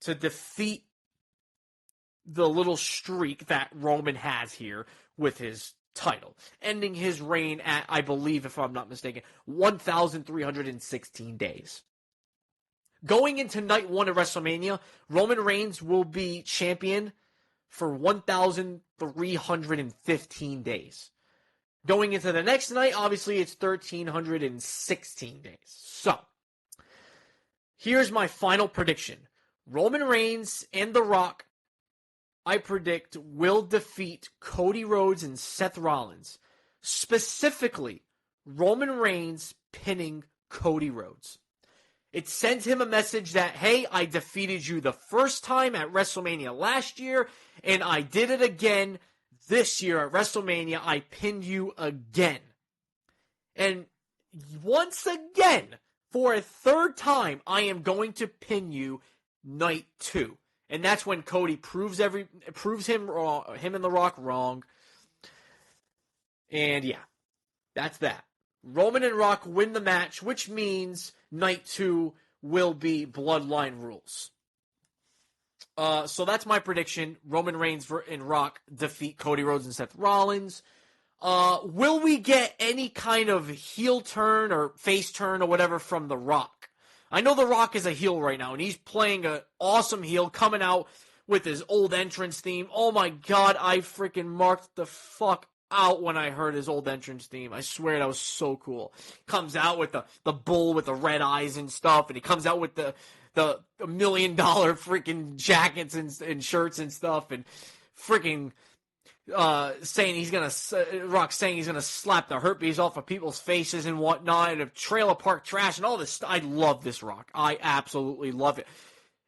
A: to defeat the little streak that Roman has here with his title, ending his reign at, I believe, if I'm not mistaken, 1,316 days. Going into night 1 of WrestleMania, Roman Reigns will be champion for 1,315 days. Going into the next night, obviously, it's 1,316 days. So, here's my final prediction. Roman Reigns and The Rock, I predict, will defeat Cody Rhodes and Seth Rollins. Specifically, Roman Reigns pinning Cody Rhodes. It sends him a message that, hey, I defeated you the first time at WrestleMania last year, and I did it again this year at WrestleMania. I pinned you again. And once again, for a third time, I am going to pin you night 2. And that's when Cody proves him and The Rock wrong. And yeah, that's that. Roman and Rock win the match, which means night 2 will be Bloodline rules. So that's my prediction. Roman Reigns and Rock defeat Cody Rhodes and Seth Rollins. Will we get any kind of heel turn or face turn or whatever from The Rock? I know The Rock is a heel right now, and he's playing an awesome heel, coming out with his old entrance theme. Oh my god, I freaking marked the fuck out when I heard his old entrance theme. I swear that was so cool. Comes out with the bull with the red eyes and stuff, and he comes out with the $1 million freaking jackets and shirts and stuff, and freaking saying he's gonna slap the herpes off of people's faces and whatnot, and trailer park trash and all this stuff. I love this Rock. I absolutely love it.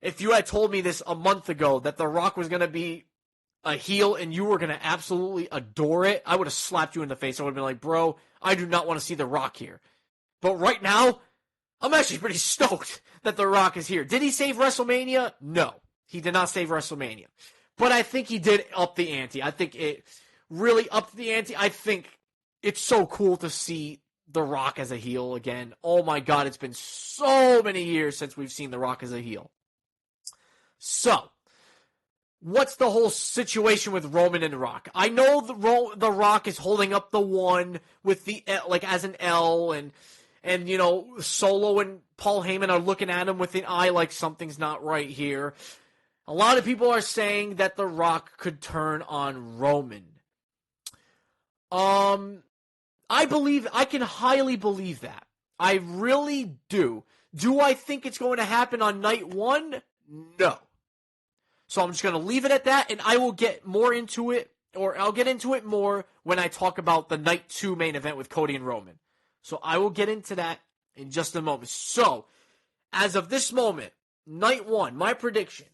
A: If you had told me this a month ago that The Rock was gonna be a heel and you were gonna absolutely adore it, I would have slapped you in the face. I would have been like, bro, I do not want to see The Rock here. But right now, I'm actually pretty stoked that The Rock is here. Did he save WrestleMania? No, he did not save WrestleMania. But I think he did up the ante. I think it really upped the ante. I think it's so cool to see The Rock as a heel again. Oh my god, it's been so many years since we've seen The Rock as a heel. So, what's the whole situation with Roman and Rock? I know the Rock is holding up the one with the, like, as an L, and And, Solo and Paul Heyman are looking at him with an eye like something's not right here. A lot of people are saying that The Rock could turn on Roman. I can highly believe that. I really do. Do I think it's going to happen on night 1? No. So I'm just going to leave it at that, and I will get more into it, or I'll get into it more when I talk about the night 2 main event with Cody and Roman. So I will get into that in just a moment. So, as of this moment, night 1, my prediction,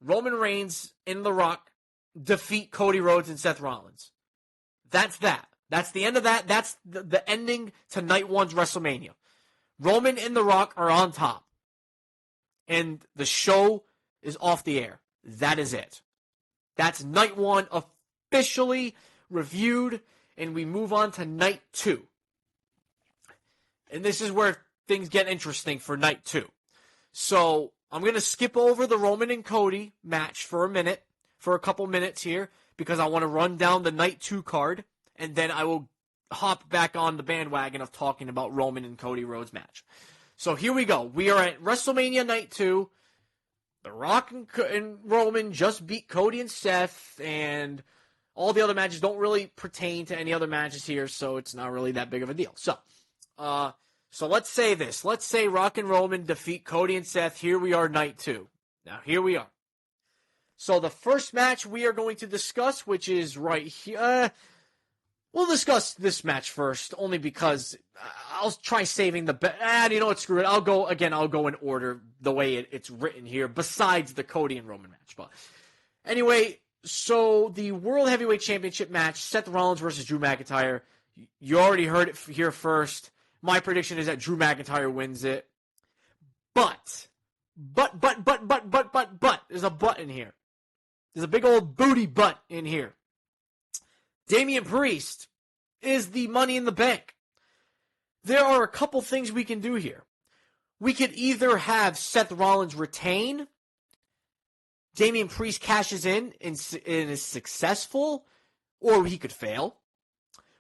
A: Roman Reigns and The Rock defeat Cody Rhodes and Seth Rollins. That's that. That's the end of that. That's the ending to night 1's WrestleMania. Roman and The Rock are on top. And the show is off the air. That is it. That's night 1 officially reviewed, and we move on to night 2. And this is where things get interesting for night 2. So I'm going to skip over the Roman and Cody match for a couple minutes here, because I want to run down the night 2 card, and then I will hop back on the bandwagon of talking about Roman and Cody Rhodes match. So here we go. We are at WrestleMania night 2. The Rock and Roman just beat Cody and Seth, and all the other matches don't really pertain to any other matches here, so it's not really that big of a deal. So let's say this. Let's say Rock and Roman defeat Cody and Seth. Here we are, night 2. Now, here we are. So the first match we are going to discuss, which is right here. We'll discuss this match first, only because I'll try saving the best. You know what? Screw it. I'll go in order the way it's written here, besides the Cody and Roman match. But anyway, so the World Heavyweight Championship match, Seth Rollins versus Drew McIntyre. You already heard it here first. My prediction is that Drew McIntyre wins it. But, there's a but in here. There's a big old booty butt in here. Damian Priest is the Money in the Bank. There are a couple things we can do here. We could either have Seth Rollins retain, Damian Priest cashes in and is successful, or he could fail.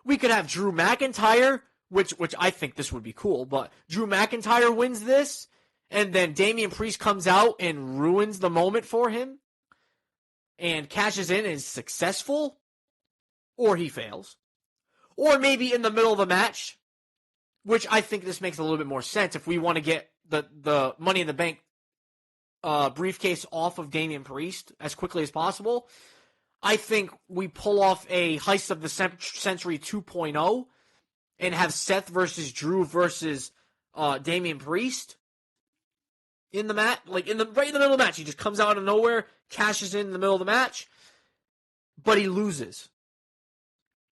A: We could have Drew McIntyre, which I think this would be cool, but Drew McIntyre wins this, and then Damian Priest comes out and ruins the moment for him and cashes in and is successful, or he fails. Or maybe in the middle of the match, which I think this makes a little bit more sense if we want to get the Money in the Bank briefcase off of Damian Priest as quickly as possible. I think we pull off a Heist of the Century 2.0 and have Seth versus Drew versus Damian Priest in the match, right in the middle of the match. He just comes out of nowhere, cashes in the middle of the match, but he loses.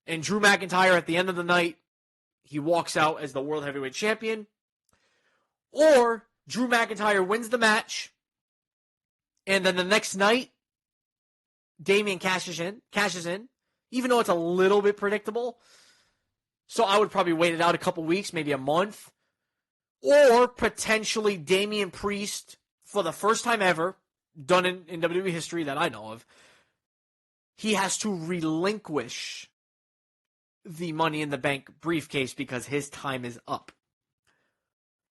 A: And Drew McIntyre, at the end of the night, he walks out as the World Heavyweight Champion. Or Drew McIntyre wins the match, and then the next night, Damian cashes in, even though it's a little bit predictable. So I would probably wait it out a couple weeks, maybe a month. Or potentially Damian Priest, for the first time ever, done in WWE history that I know of, he has to relinquish the Money in the Bank briefcase because his time is up.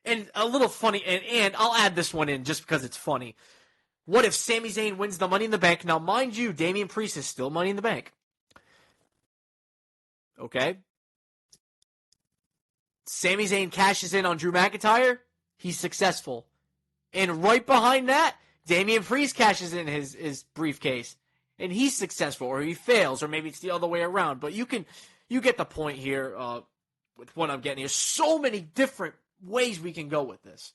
A: And a little funny, and I'll add this one in just because it's funny. What if Sami Zayn wins the Money in the Bank? Now, mind you, Damian Priest is still Money in the Bank. Okay? Sami Zayn cashes in on Drew McIntyre. He's successful. And right behind that, Damian Priest cashes in his briefcase. And he's successful, or he fails, or maybe it's the other way around. But you get the point here with what I'm getting here. So many different ways we can go with this.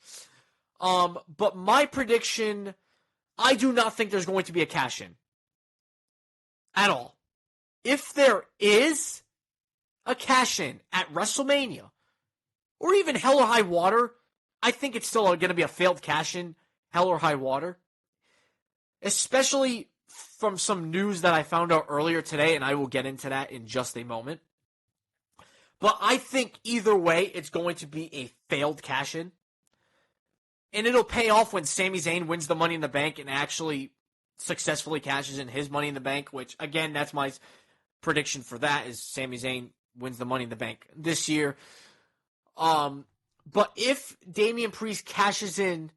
A: But my prediction, I do not think there's going to be a cash-in. At all. If there is a cash-in at WrestleMania, or even Hell or High Water, I think it's still going to be a failed cash-in, Hell or High Water. Especially from some news that I found out earlier today, and I will get into that in just a moment. But I think either way, it's going to be a failed cash-in. And it'll pay off when Sami Zayn wins the Money in the Bank and actually successfully cashes in his Money in the Bank, which, again, that's my prediction for that, is Sami Zayn wins the Money in the Bank this year. But if Damian Priest cashes in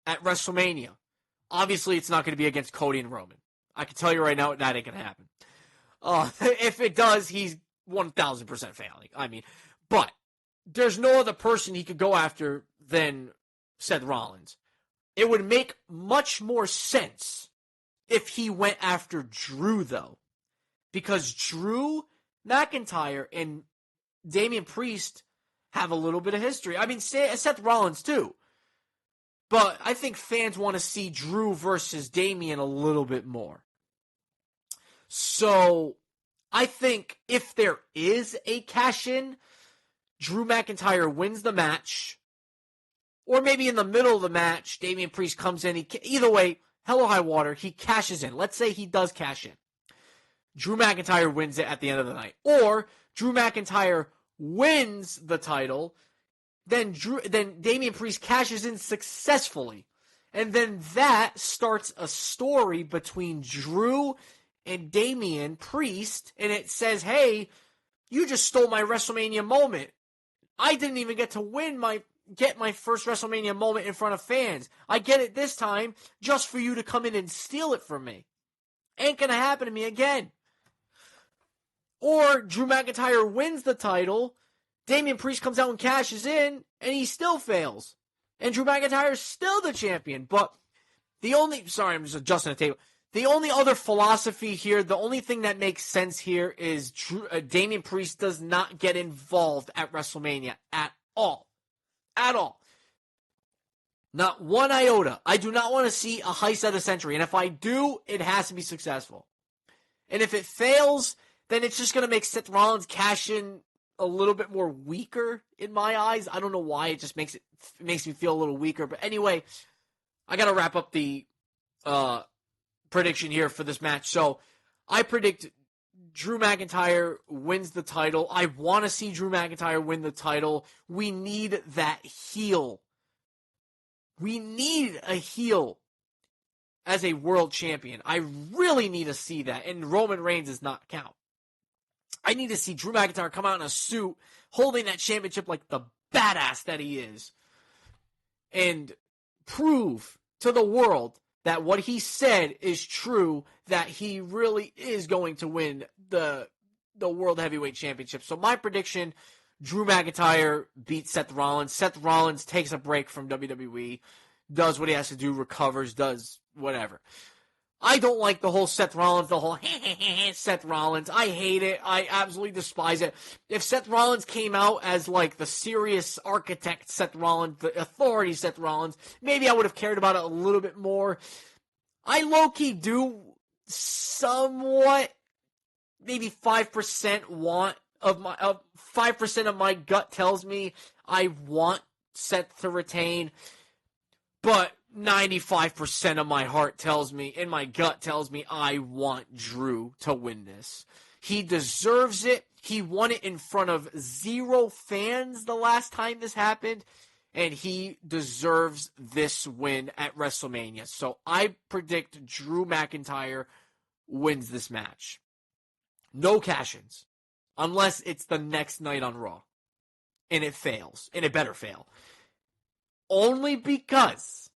A: at WrestleMania, obviously it's not going to be against Cody and Roman. I can tell you right now, that ain't going to happen. If it does, he's 1,000% failing. I mean, but there's no other person he could go after than Seth Rollins. It would make much more sense if he went after Drew, though. Because Drew McIntyre and Damian Priest have a little bit of history. I mean, Seth Rollins, too. But I think fans want to see Drew versus Damian a little bit more. So, I think if there is a cash-in, Drew McIntyre wins the match. Or maybe in the middle of the match, Damian Priest comes in. Either way, hell or high water, he cashes in. Let's say he does cash in. Drew McIntyre wins it at the end of the night. Or Drew McIntyre wins the title. Then Damian Priest cashes in successfully. And then that starts a story between Drew and Damian Priest. And it says, hey, you just stole my WrestleMania moment. I didn't even get to get my first WrestleMania moment in front of fans. I get it this time just for you to come in and steal it from me. Ain't gonna happen to me again. Or Drew McIntyre wins the title, Damian Priest comes out and cashes in, and he still fails. And Drew McIntyre is still the champion. But I'm just adjusting the table. The only other philosophy here, the only thing that makes sense here is Damian Priest does not get involved at WrestleMania at all. At all. Not one iota. I do not want to see a heist of the century. And if I do, it has to be successful. And if it fails, then it's just going to make Seth Rollins cash in a little bit more weaker in my eyes. I don't know why. It just makes me feel a little weaker. But anyway, I got to wrap up the prediction here for this match. So I predict Drew McIntyre wins the title. I want to see Drew McIntyre win the title. We need that heel. We need a heel as a world champion. I really need to see that. And Roman Reigns does not count. I need to see Drew McIntyre come out in a suit holding that championship like the badass that he is. And prove to the world that what he said is true, that he really is going to win the World Heavyweight Championship. So my prediction, Drew McIntyre beats Seth Rollins. Seth Rollins takes a break from WWE, does what he has to do, recovers, does whatever. I don't like the whole Seth Rollins, the whole Seth Rollins. I hate it. I absolutely despise it. If Seth Rollins came out as like the serious architect Seth Rollins, the authority Seth Rollins, maybe I would have cared about it a little bit more. I low-key do somewhat, maybe 5% 5% of my gut tells me I want Seth to retain, but 95% of my heart tells me, and my gut tells me, I want Drew to win this. He deserves it. He won it in front of 0 fans the last time this happened, and he deserves this win at WrestleMania. So I predict Drew McIntyre wins this match. No cash-ins, unless it's the next night on Raw, and it fails, and it better fail. Only because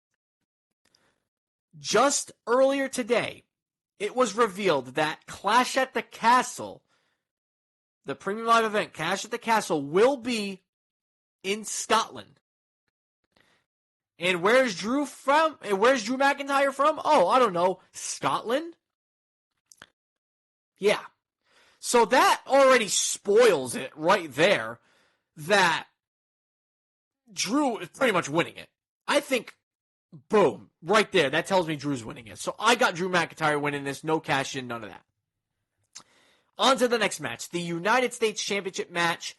A: just earlier today, it was revealed that Clash at the Castle, the premium live event, Clash at the Castle, will be in Scotland. And where's Drew from? And where's Drew McIntyre from? Oh, I don't know. Scotland? Yeah. So that already spoils it right there that Drew is pretty much winning it. I think, boom, right there. That tells me Drew's winning it. So I got Drew McIntyre winning this. No cash in, none of that. On to the next match. The United States Championship match.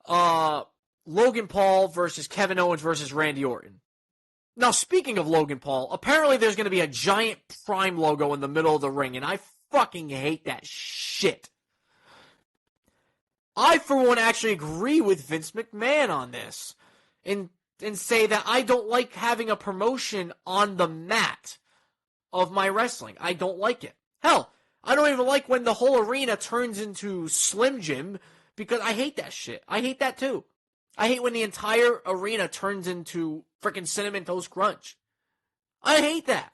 A: Logan Paul versus Kevin Owens versus Randy Orton. Now, speaking of Logan Paul, apparently there's going to be a giant Prime logo in the middle of the ring, and I fucking hate that shit. I, for one, actually agree with Vince McMahon on this and say that I don't like having a promotion on the mat of my wrestling. I don't like it. Hell, I don't even like when the whole arena turns into Slim Jim because I hate that shit. I hate that too. I hate when the entire arena turns into freaking Cinnamon Toast Crunch. I hate that.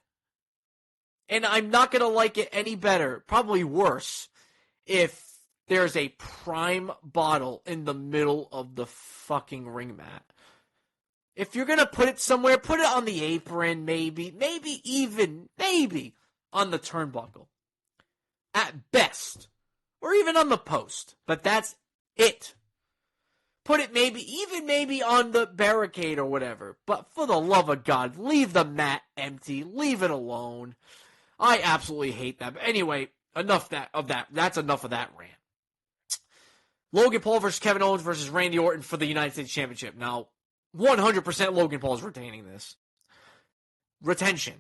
A: And I'm not going to like it any better, probably worse, if there's a prime bottle in the middle of the fucking ring mat. If you're going to put it somewhere, put it on the apron, maybe on the turnbuckle. At best. Or even on the post. But that's it. Put it maybe on the barricade or whatever. But for the love of God, leave the mat empty. Leave it alone. I absolutely hate that. But anyway, enough of that. That's enough of that rant. Logan Paul versus Kevin Owens versus Randy Orton for the United States Championship. Now, 100% Logan Paul is retaining this. Retention.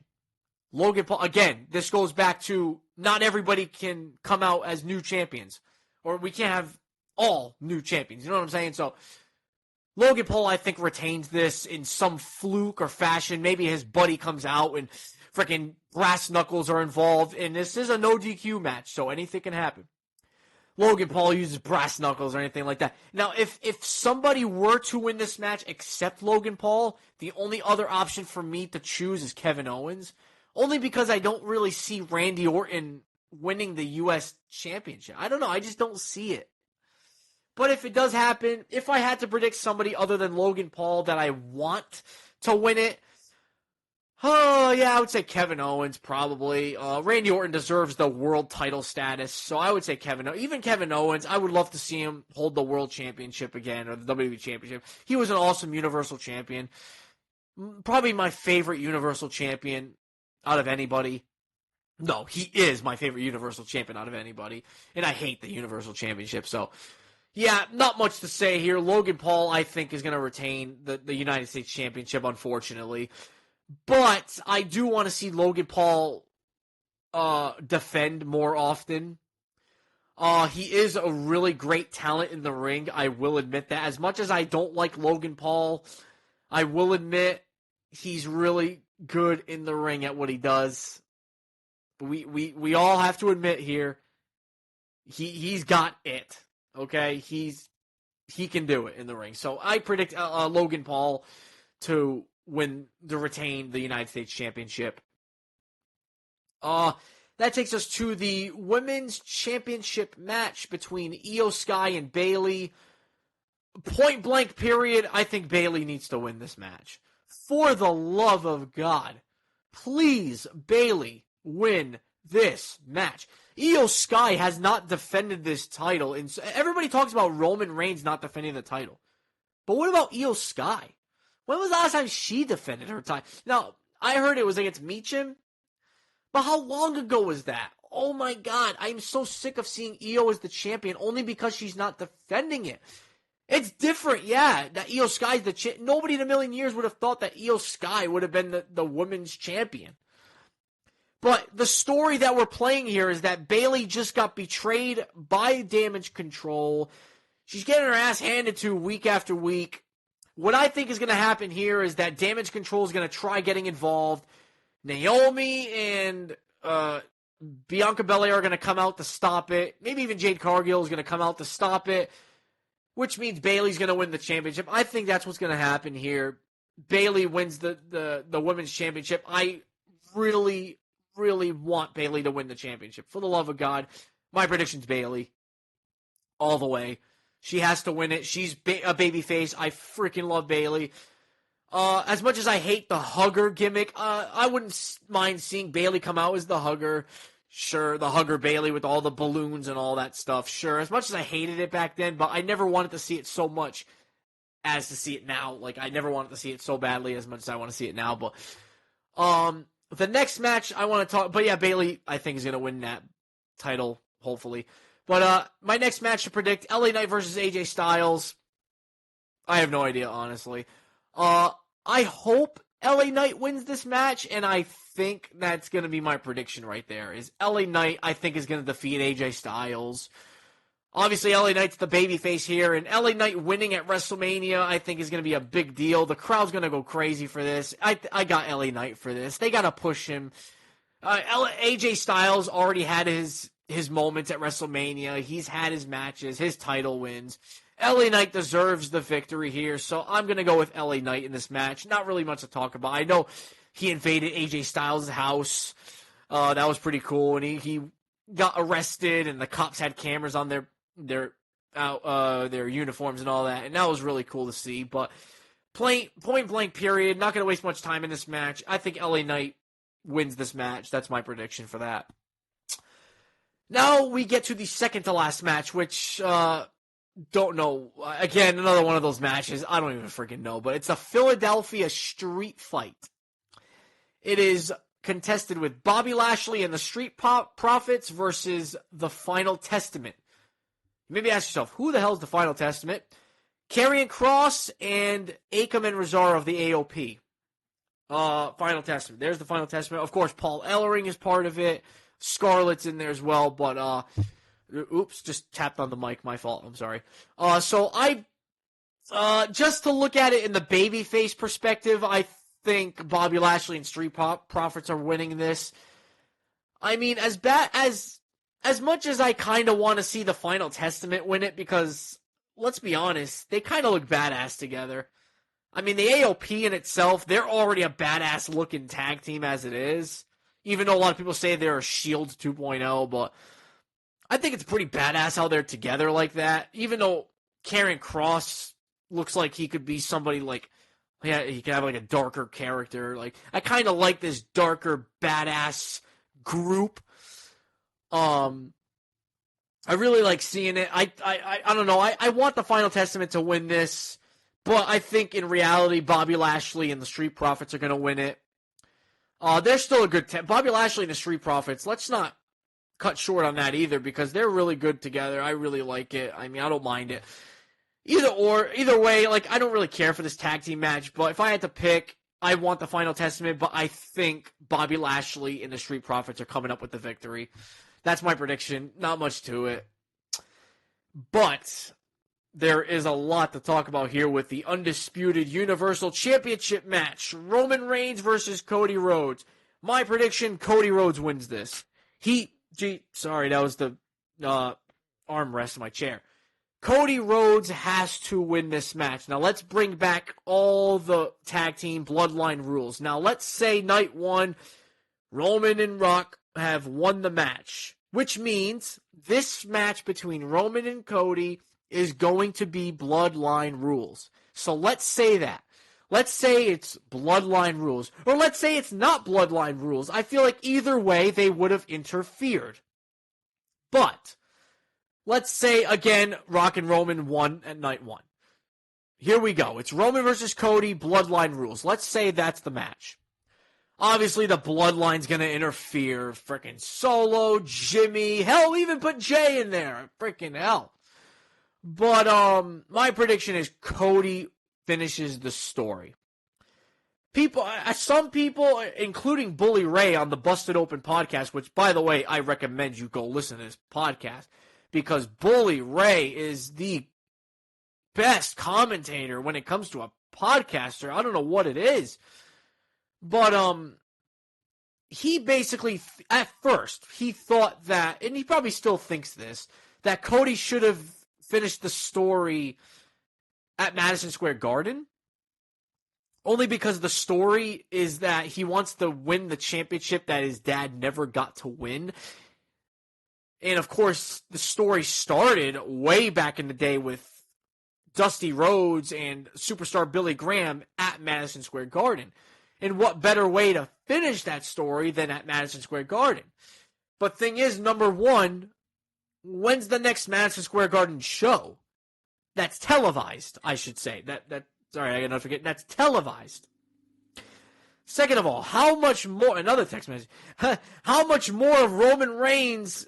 A: Logan Paul, again, this goes back to not everybody can come out as new champions. Or we can't have all new champions. You know what I'm saying? So, Logan Paul, I think, retains this in some fluke or fashion. Maybe his buddy comes out and freaking brass knuckles are involved. And this is a no DQ match, so anything can happen. Logan Paul uses brass knuckles or anything like that. Now, if somebody were to win this match except Logan Paul, the only other option for me to choose is Kevin Owens. Only because I don't really see Randy Orton winning the U.S. Championship. I don't know. I just don't see it. But if it does happen, if I had to predict somebody other than Logan Paul that I want to win it, oh, yeah, I would say Kevin Owens, probably. Randy Orton deserves the world title status, so I would say even Kevin Owens, I would love to see him hold the world championship again, or the WWE championship. He was an awesome Universal Champion. Probably my favorite Universal Champion out of anybody. No, he is my favorite Universal Champion out of anybody, and I hate the Universal Championship, so... Yeah, not much to say here. Logan Paul, I think, is going to retain the United States Championship, unfortunately. But I do want to see Logan Paul defend more often. He is a really great talent in the ring. I will admit that. As much as I don't like Logan Paul, I will admit he's really good in the ring at what he does. We all have to admit here, he's got it. Okay, he can do it in the ring. So I predict Logan Paul to retain the United States Championship. That takes us to the Women's Championship match between Io Sky and Bayley. Point blank period, I think Bayley needs to win this match. For the love of God, please, Bayley, win this match. Io Sky has not defended this title. And everybody talks about Roman Reigns not defending the title. But what about Io Sky? When was the last time she defended her title? Now, I heard it was against Meacham. But how long ago was that? Oh my God, I'm so sick of seeing Io as the champion only because she's not defending it. It's different, yeah, that Io Sky's the champion. Nobody in a million years would have thought that Io Sky would have been the women's champion. But the story that we're playing here is that Bayley just got betrayed by Damage Control. She's getting her ass handed to week after week. What I think is going to happen here is that Damage Control is going to try getting involved. Naomi and Bianca Belair are going to come out to stop it. Maybe even Jade Cargill is going to come out to stop it, which means Bayley's going to win the championship. I think that's what's going to happen here. Bayley wins the women's championship. I really want Bayley to win the championship. For the love of God, my prediction's Bayley. All the way. She has to win it. She's a babyface. I freaking love Bayley. As much as I hate the hugger gimmick, I wouldn't mind seeing Bayley come out as the hugger. Sure, the hugger Bayley with all the balloons and all that stuff. Sure, as much as I hated it back then, but I never wanted to see it so much as to see it now. Like, I never wanted to see it so badly as much as I want to see it now. But, the next match I want to talk... But yeah, Bayley, I think, is going to win that title, hopefully. But my next match to predict, LA Knight versus AJ Styles. I have no idea, honestly. I hope LA Knight wins this match, and I think that's going to be my prediction right there. Is LA Knight, I think, is going to defeat AJ Styles. Obviously, LA Knight's the babyface here, and LA Knight winning at WrestleMania, I think, is going to be a big deal. The crowd's going to go crazy for this. I got LA Knight for this. They got to push him. AJ Styles already had his his moments at WrestleMania. He's had his matches, his title wins. LA Knight deserves the victory here, so I'm going to go with LA Knight in this match. Not really much to talk about. I know he invaded AJ Styles' house. That was pretty cool, and he got arrested, and the cops had cameras on their uniforms and all that, and that was really cool to see. But point blank period, not going to waste much time in this match. I think LA Knight wins this match. That's my prediction for that. Now we get to the second to last match, which don't know. Again, another one of those matches. I don't even freaking know, but it's a Philadelphia street fight. It is contested with Bobby Lashley and the Street Profits versus the Final Testament. Maybe ask yourself, who the hell is the Final Testament? Karrion Kross and Akam and Rezar of the AOP. Final Testament. There's the Final Testament. Of course, Paul Ellering is part of it. Scarlett's in there as well, but oops, just tapped on the mic. My fault. I'm sorry. So I just to look at it in the babyface perspective, I think Bobby Lashley and Street Profits are winning this. I mean, as much as I kind of want to see the Final Testament win it, because let's be honest, they kind of look badass together. I mean, the AOP in itself, they're already a badass looking tag team as it is. Even though a lot of people say they're a Shield 2.0, but I think it's pretty badass how they're together like that. Even though Karrion Kross looks like he could be somebody like, yeah, he could have like a darker character. Like, I kind of like this darker badass group. I really like seeing it. I don't know. I want the Final Testament to win this, but I think in reality, Bobby Lashley and the Street Profits are going to win it. They're still a good Bobby Lashley and the Street Profits. Let's not cut short on that either, because they're really good together. I really like it. I mean, I don't mind it. Either way, like, I don't really care for this tag team match, but if I had to pick, I want the Final Testament, but I think Bobby Lashley and the Street Profits are coming up with the victory. That's my prediction. Not much to it. But there is a lot to talk about here with the Undisputed Universal Championship match. Roman Reigns versus Cody Rhodes. My prediction, Cody Rhodes wins this. Sorry, that was the armrest of my chair. Cody Rhodes has to win this match. Now, let's bring back all the tag team bloodline rules. Now, let's say night one, Roman and Rock have won the match, which means this match between Roman and Cody is going to be bloodline rules. So let's say that. Let's say it's bloodline rules. Or let's say it's not bloodline rules. I feel like either way they would have interfered. But let's say, again, Rock and Roman won at night one. Here we go. It's Roman versus Cody, bloodline rules. Let's say that's the match. Obviously, the bloodline's going to interfere. Freaking Solo, Jimmy, hell, even put Jay in there. Freaking hell. But my prediction is Cody finishes the story. Some people, including Bully Ray on the Busted Open podcast, which, by the way, I recommend you go listen to this podcast, because Bully Ray is the best commentator when it comes to a podcaster. I don't know what it is. But he basically, at first, he thought that, and he probably still thinks this, that Cody should have finished the story at Madison Square Garden. Only because the story is that he wants to win the championship that his dad never got to win. And of course, the story started way back in the day with Dusty Rhodes and superstar Billy Graham at Madison Square Garden. And what better way to finish that story than at Madison Square Garden? But thing is, number one, when's the next Madison Square Garden show? That's televised, I should say. Sorry, I gotta forget. That's televised. Second of all, how much more, another text message, how much more of Roman Reigns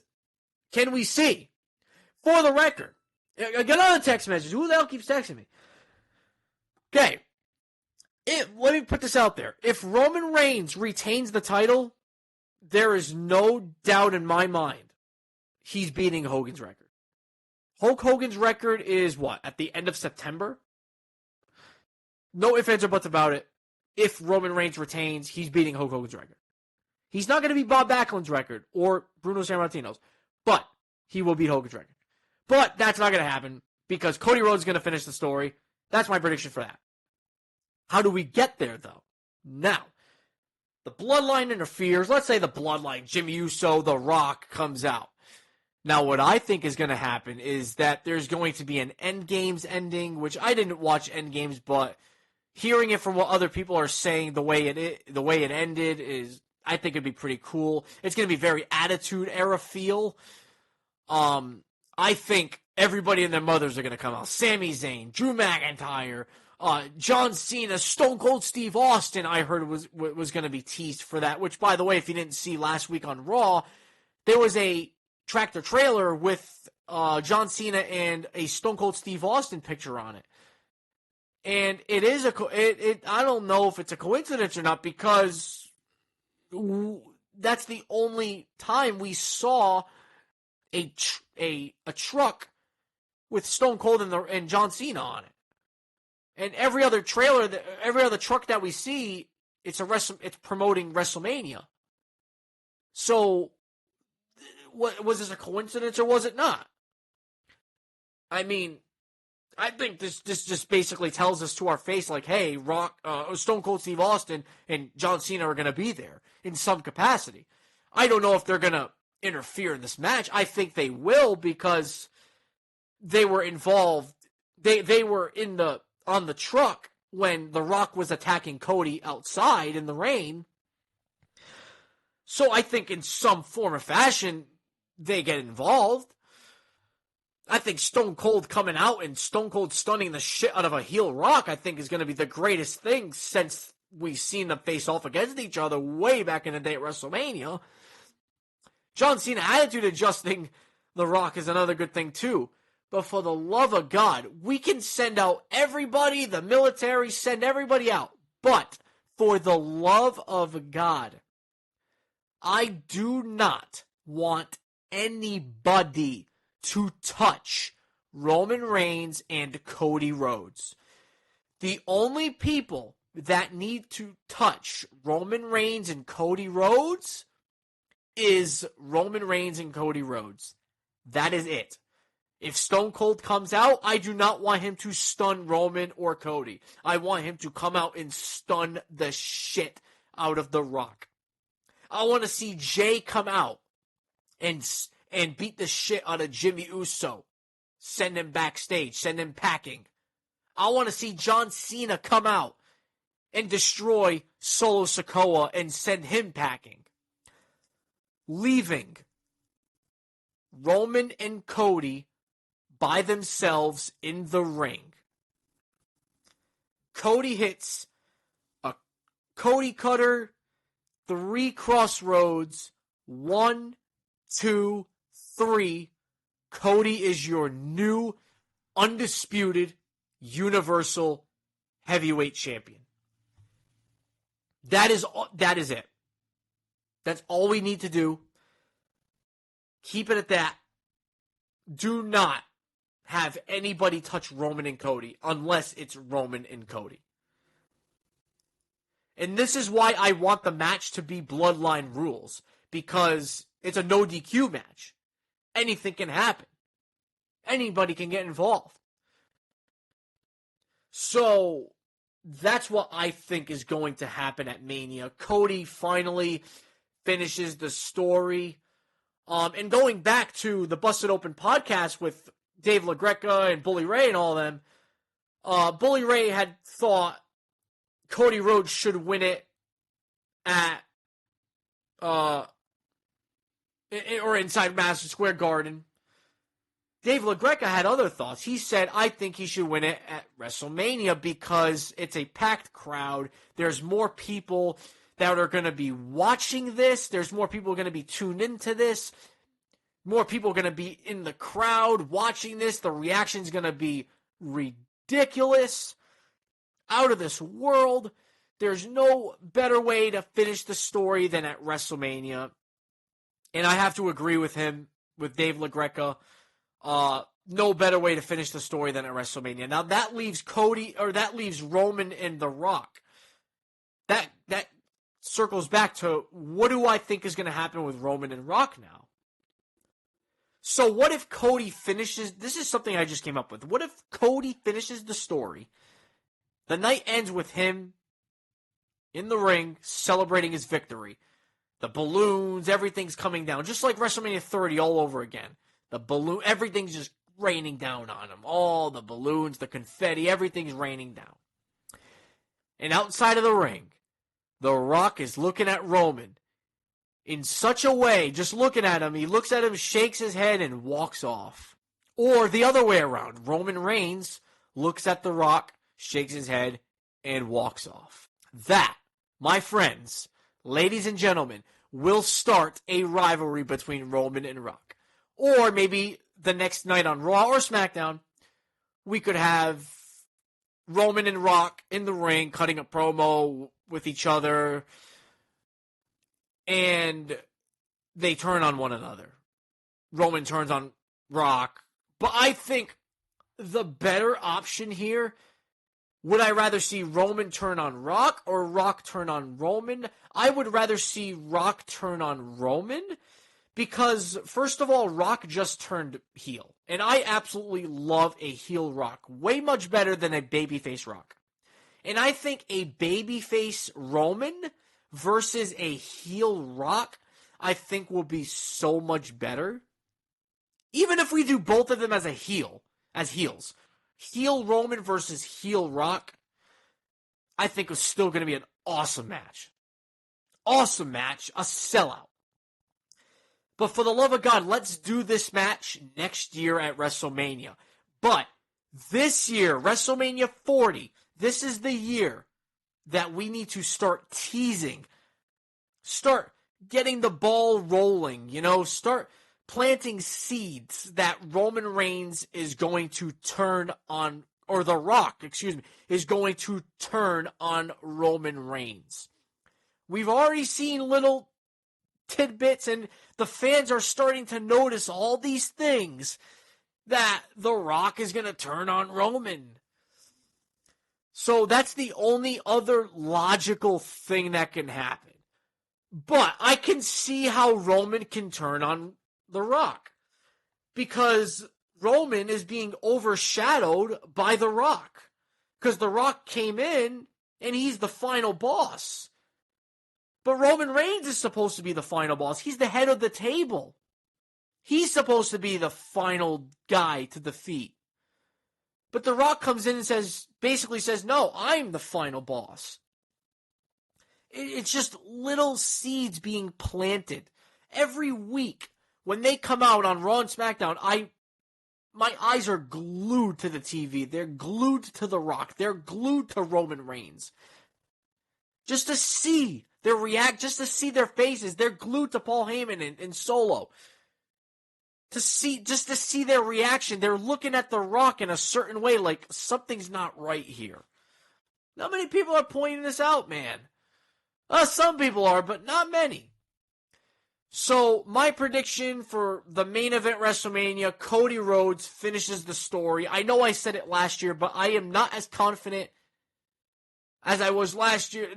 A: can we see? For the record, I got another text message. Who the hell keeps texting me? Okay. Let me put this out there. If Roman Reigns retains the title, there is no doubt in my mind he's beating Hogan's record. Hulk Hogan's record is what? At the end of September? No ifs, ands, or buts about it. If Roman Reigns retains, he's beating Hulk Hogan's record. He's not going to beat Bob Backlund's record or Bruno Sammartino's. But he will beat Hogan's record. But that's not going to happen because Cody Rhodes is going to finish the story. That's my prediction for that. How do we get there, though? Now, the Bloodline interferes. Let's say the Bloodline, Jimmy Uso, The Rock comes out. Now, what I think is going to happen is that there's going to be an Endgames ending, which I didn't watch Endgames, but hearing it from what other people are saying, the way it ended is, I think it'd be pretty cool. It's going to be very Attitude Era feel. I think everybody and their mothers are going to come out. Sami Zayn, Drew McIntyre, John Cena, Stone Cold Steve Austin, I heard was going to be teased for that, which, by the way, if you didn't see last week on Raw, there was a tractor trailer with John Cena and a Stone Cold Steve Austin picture on it. And it is I don't know if it's a coincidence or not, because that's the only time we saw a truck with Stone Cold and John Cena on it. And every other trailer, every other truck that we see, it's promoting WrestleMania. So, was this a coincidence or was it not? I mean, I think this just basically tells us to our face, like, hey, Stone Cold Steve Austin and John Cena are going to be there in some capacity. I don't know if they're going to interfere in this match. I think they will, because they were involved. They were on the truck when The Rock was attacking Cody outside in the rain. So I think in some form or fashion, they get involved. I think Stone Cold coming out and Stone Cold stunning the shit out of a heel Rock, I think, is going to be the greatest thing since we've seen them face off against each other way back in the day at WrestleMania. John Cena attitude adjusting The Rock is another good thing too. But for the love of God, we can send out everybody, the military, send everybody out. But for the love of God, I do not want anybody to touch Roman Reigns and Cody Rhodes. The only people that need to touch Roman Reigns and Cody Rhodes is Roman Reigns and Cody Rhodes. That is it. If Stone Cold comes out, I do not want him to stun Roman or Cody. I want him to come out and stun the shit out of The Rock. I want to see Jay come out and beat the shit out of Jimmy Uso. Send him backstage. Send him packing. I want to see John Cena come out and destroy Solo Sikoa and send him packing. Leaving Roman and Cody by themselves in the ring. Cody hits a Cody Cutter, 3 crossroads, 1, 2, 3. Cody is your new undisputed Universal Heavyweight Champion. That is it. That's all we need to do. Keep it at that. Do not have anybody touch Roman and Cody unless it's Roman and Cody. And this is why I want the match to be Bloodline rules, because it's a no DQ match. Anything can happen. Anybody can get involved. So that's what I think is going to happen at Mania. Cody finally finishes the story. And going back to the Busted Open podcast with Dave LaGreca and Bully Ray and all of them, Bully Ray had thought Cody Rhodes should win it at or inside Madison Square Garden. Dave LaGreca had other thoughts. He said, I think he should win it at WrestleMania because it's a packed crowd. There's more people that are going to be watching this. There's more people going to be tuned into this. More people are going to be in the crowd watching this. The reaction's going to be ridiculous. Out of this world. There's no better way to finish the story than at WrestleMania. And I have to agree with him, with Dave LaGreca. No better way to finish the story than at WrestleMania. Now that leaves Roman and The Rock. That circles back to what do I think is going to happen with Roman and Rock now? So what if Cody finishes, this is something I just came up with. What if Cody finishes the story, the night ends with him in the ring celebrating his victory. The balloons, everything's coming down, just like WrestleMania 30 all over again. The balloon, everything's just raining down on him. All the balloons, the confetti, everything's raining down. And outside of the ring, The Rock is looking at Roman in such a way, just looking at him, he looks at him, shakes his head, and walks off. Or the other way around, Roman Reigns looks at The Rock, shakes his head, and walks off. That, my friends, ladies and gentlemen, will start a rivalry between Roman and Rock. Or maybe the next night on Raw or SmackDown, we could have Roman and Rock in the ring cutting a promo with each other, and they turn on one another. Roman turns on Rock. But I think the better option here, would I rather see Roman turn on Rock or Rock turn on Roman? I would rather see Rock turn on Roman because, first of all, Rock just turned heel. And I absolutely love a heel Rock way much better than a babyface Rock. And I think a babyface Roman versus a heel Rock, I think will be so much better. Even if we do both of them as heels. Heel Roman versus heel Rock, I think is still going to be an awesome match. Awesome match, a sellout. But for the love of God, let's do this match next year at WrestleMania. But this year, WrestleMania 40, this is the year that we need to start teasing. Start getting the ball rolling, start planting seeds that Roman Reigns is going to turn on, or The Rock, is going to turn on Roman Reigns. We've already seen little tidbits, and the fans are starting to notice all these things that The Rock is going to turn on Roman. So that's the only other logical thing that can happen. But I can see how Roman can turn on The Rock, because Roman is being overshadowed by The Rock, because The Rock came in and he's the final boss. But Roman Reigns is supposed to be the final boss. He's the head of the table. He's supposed to be the final guy to defeat. But The Rock comes in and basically says, no, I'm the final boss. It's just little seeds being planted every week. When they come out on Raw and SmackDown, my eyes are glued to the TV. They're glued to The Rock. They're glued to Roman Reigns. Just to see their just to see their faces. They're glued to Paul Heyman and Solo. Just to see their reaction. They're looking at The Rock in a certain way, like something's not right here. Not many people are pointing this out, man. Some people are, but not many. So, my prediction for the main event WrestleMania, Cody Rhodes finishes the story. I know I said it last year, but I am not as confident as I was last year.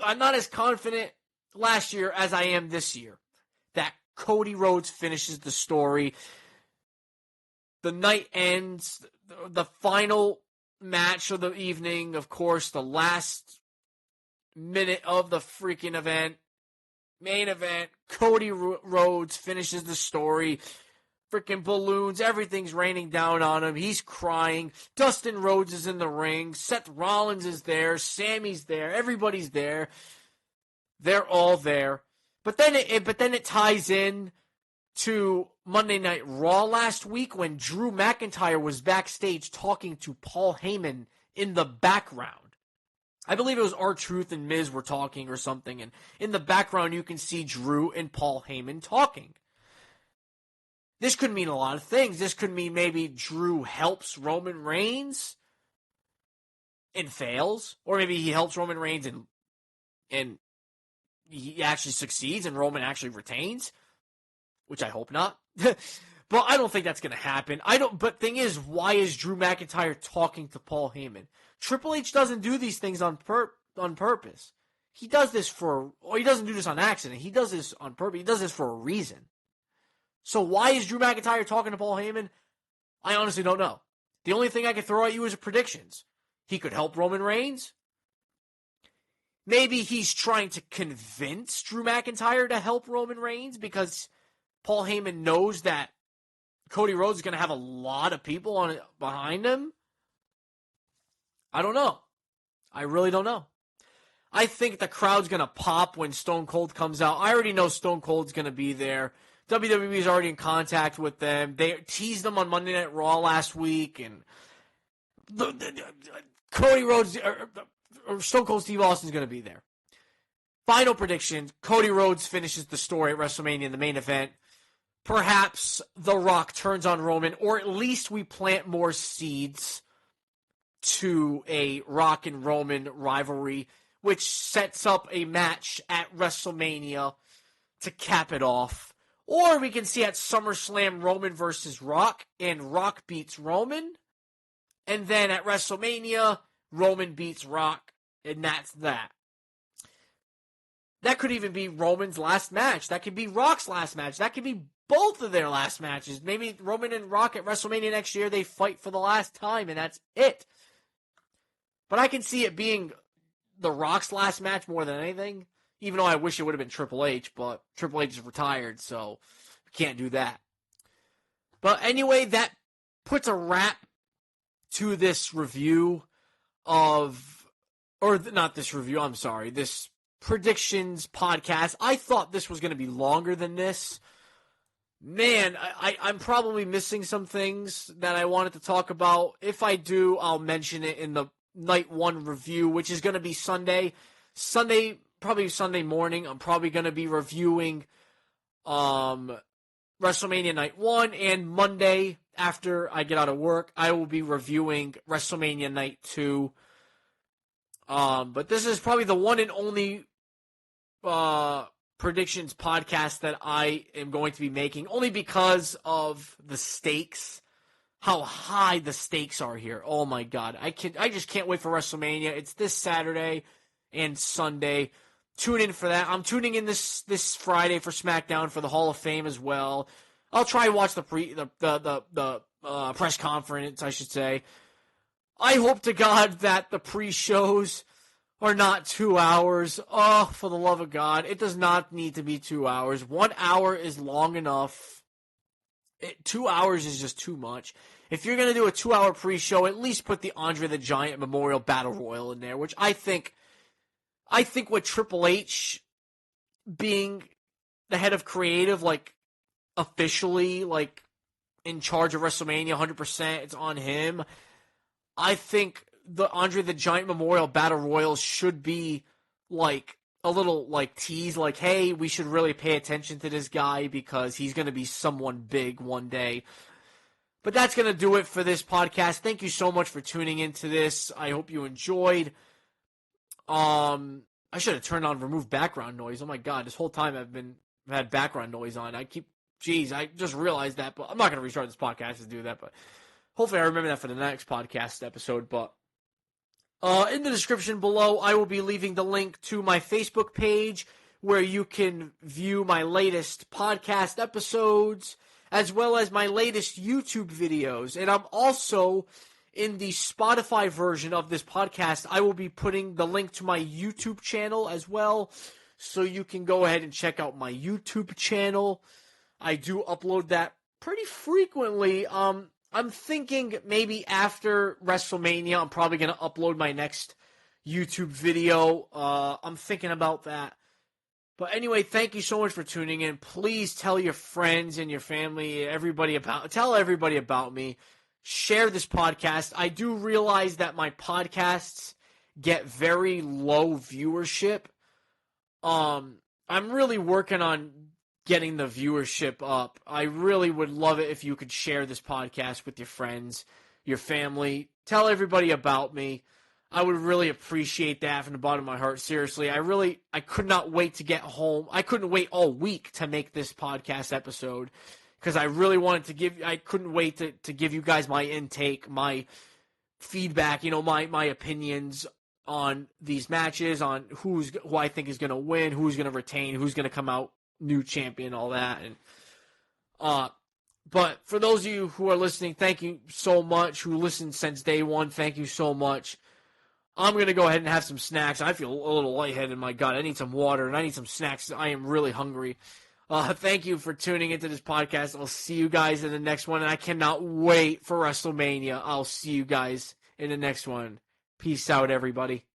A: I'm not as confident last year as I am this year that Cody Rhodes finishes the story. The night ends, the final match of the evening, of course, the last minute of the freaking event. Main event, Cody Rhodes finishes the story. Freaking balloons, everything's raining down on him. He's crying. Dustin Rhodes is in the ring. Seth Rollins is there. Sammy's there. Everybody's there. They're all there. But then it ties in to Monday Night Raw last week when Drew McIntyre was backstage talking to Paul Heyman in the background. I believe it was R-Truth and Miz were talking or something, and in the background you can see Drew and Paul Heyman talking. This could mean a lot of things. This could mean maybe Drew helps Roman Reigns and fails, or maybe he helps Roman Reigns and he actually succeeds and Roman actually retains, which I hope not. But I don't think that's going to happen. But thing is, why is Drew McIntyre talking to Paul Heyman? Triple H doesn't do these things on purpose. He does this he doesn't do this on accident. He does this on purpose. He does this for a reason. So why is Drew McIntyre talking to Paul Heyman? I honestly don't know. The only thing I can throw at you is predictions. He could help Roman Reigns. Maybe he's trying to convince Drew McIntyre to help Roman Reigns because Paul Heyman knows that Cody Rhodes is going to have a lot of people behind him. I don't know. I really don't know. I think the crowd's going to pop when Stone Cold comes out. I already know Stone Cold's going to be there. WWE is already in contact with them. They teased them on Monday Night Raw last week, and Cody Rhodes or Stone Cold Steve Austin's going to be there. Final prediction: Cody Rhodes finishes the story at WrestleMania in the main event. Perhaps The Rock turns on Roman, or at least we plant more seeds to a Rock and Roman rivalry, which sets up a match at WrestleMania to cap it off. Or we can see at SummerSlam Roman versus Rock, and Rock beats Roman. And then at WrestleMania, Roman beats Rock, and that's that. That could even be Roman's last match. That could be Rock's last match. That could be both of their last matches. Maybe Roman and Rock at WrestleMania next year, they fight for the last time, and that's it. But I can see it being The Rock's last match more than anything. Even though I wish it would have been Triple H, but Triple H is retired, so we can't do that. But anyway, that puts a wrap to this review this predictions podcast. I thought this was going to be longer than this. Man, I'm probably missing some things that I wanted to talk about. If I do, I'll mention it in the Night 1 review, which is going to be Sunday. Probably Sunday morning. I'm probably going to be reviewing WrestleMania Night 1, and Monday, after I get out of work, I will be reviewing WrestleMania Night 2. But this is probably the one and only predictions podcast that I am going to be making, only because of the stakes, how high the stakes are here. Oh my God. I just can't wait for WrestleMania. It's this Saturday and Sunday. Tune in for that. I'm tuning in this Friday for SmackDown for the Hall of Fame as well. I'll try and watch the press conference, I should say. I hope to God that the pre-shows are not 2 hours. Oh, for the love of God. It does not need to be 2 hours. 1 hour is long enough. 2 hours is just too much. If you're going to do a 2-hour pre-show, at least put the Andre the Giant Memorial Battle Royal in there, which I think with Triple H being the head of creative, like, officially, like, in charge of WrestleMania 100%, it's on him. I think the Andre the Giant Memorial Battle Royal should be, like, a little, like, tease, like, hey, we should really pay attention to this guy because he's going to be someone big one day. But that's going to do it for this podcast. Thank you so much for tuning into this. I hope you enjoyed. I should have turned on remove background noise. Oh my God, this whole time I've had background noise on. I just realized that, but I'm not going to restart this podcast to do that, but hopefully I remember that for the next podcast episode. But in the description below, I will be leaving the link to my Facebook page where you can view my latest podcast episodes as well as my latest YouTube videos. And I'm also, in the Spotify version of this podcast, I will be putting the link to my YouTube channel as well, so you can go ahead and check out my YouTube channel. I do upload that pretty frequently. I'm thinking maybe after WrestleMania, I'm probably going to upload my next YouTube video. I'm thinking about that. But anyway, thank you so much for tuning in. Please tell your friends and your family, tell everybody about me. Share this podcast. I do realize that my podcasts get very low viewership. I'm really working on getting the viewership up. I really would love it if you could share this podcast with your friends, your family. Tell everybody about me. I would really appreciate that from the bottom of my heart. Seriously, I could not wait to get home. I couldn't wait all week to make this podcast episode because I really wanted I couldn't wait to give you guys my intake, my feedback, my opinions on these matches, on who I think is going to win, who's going to retain, who's going to come out new champion, all that. And But for those of you who are listening, thank you so much. Who listened since day one, thank you so much. I'm going to go ahead and have some snacks. I feel a little lightheaded in my gut. I need some water, and I need some snacks. I am really hungry. Thank you for tuning into this podcast. I'll see you guys in the next one, and I cannot wait for WrestleMania. I'll see you guys in the next one. Peace out, everybody.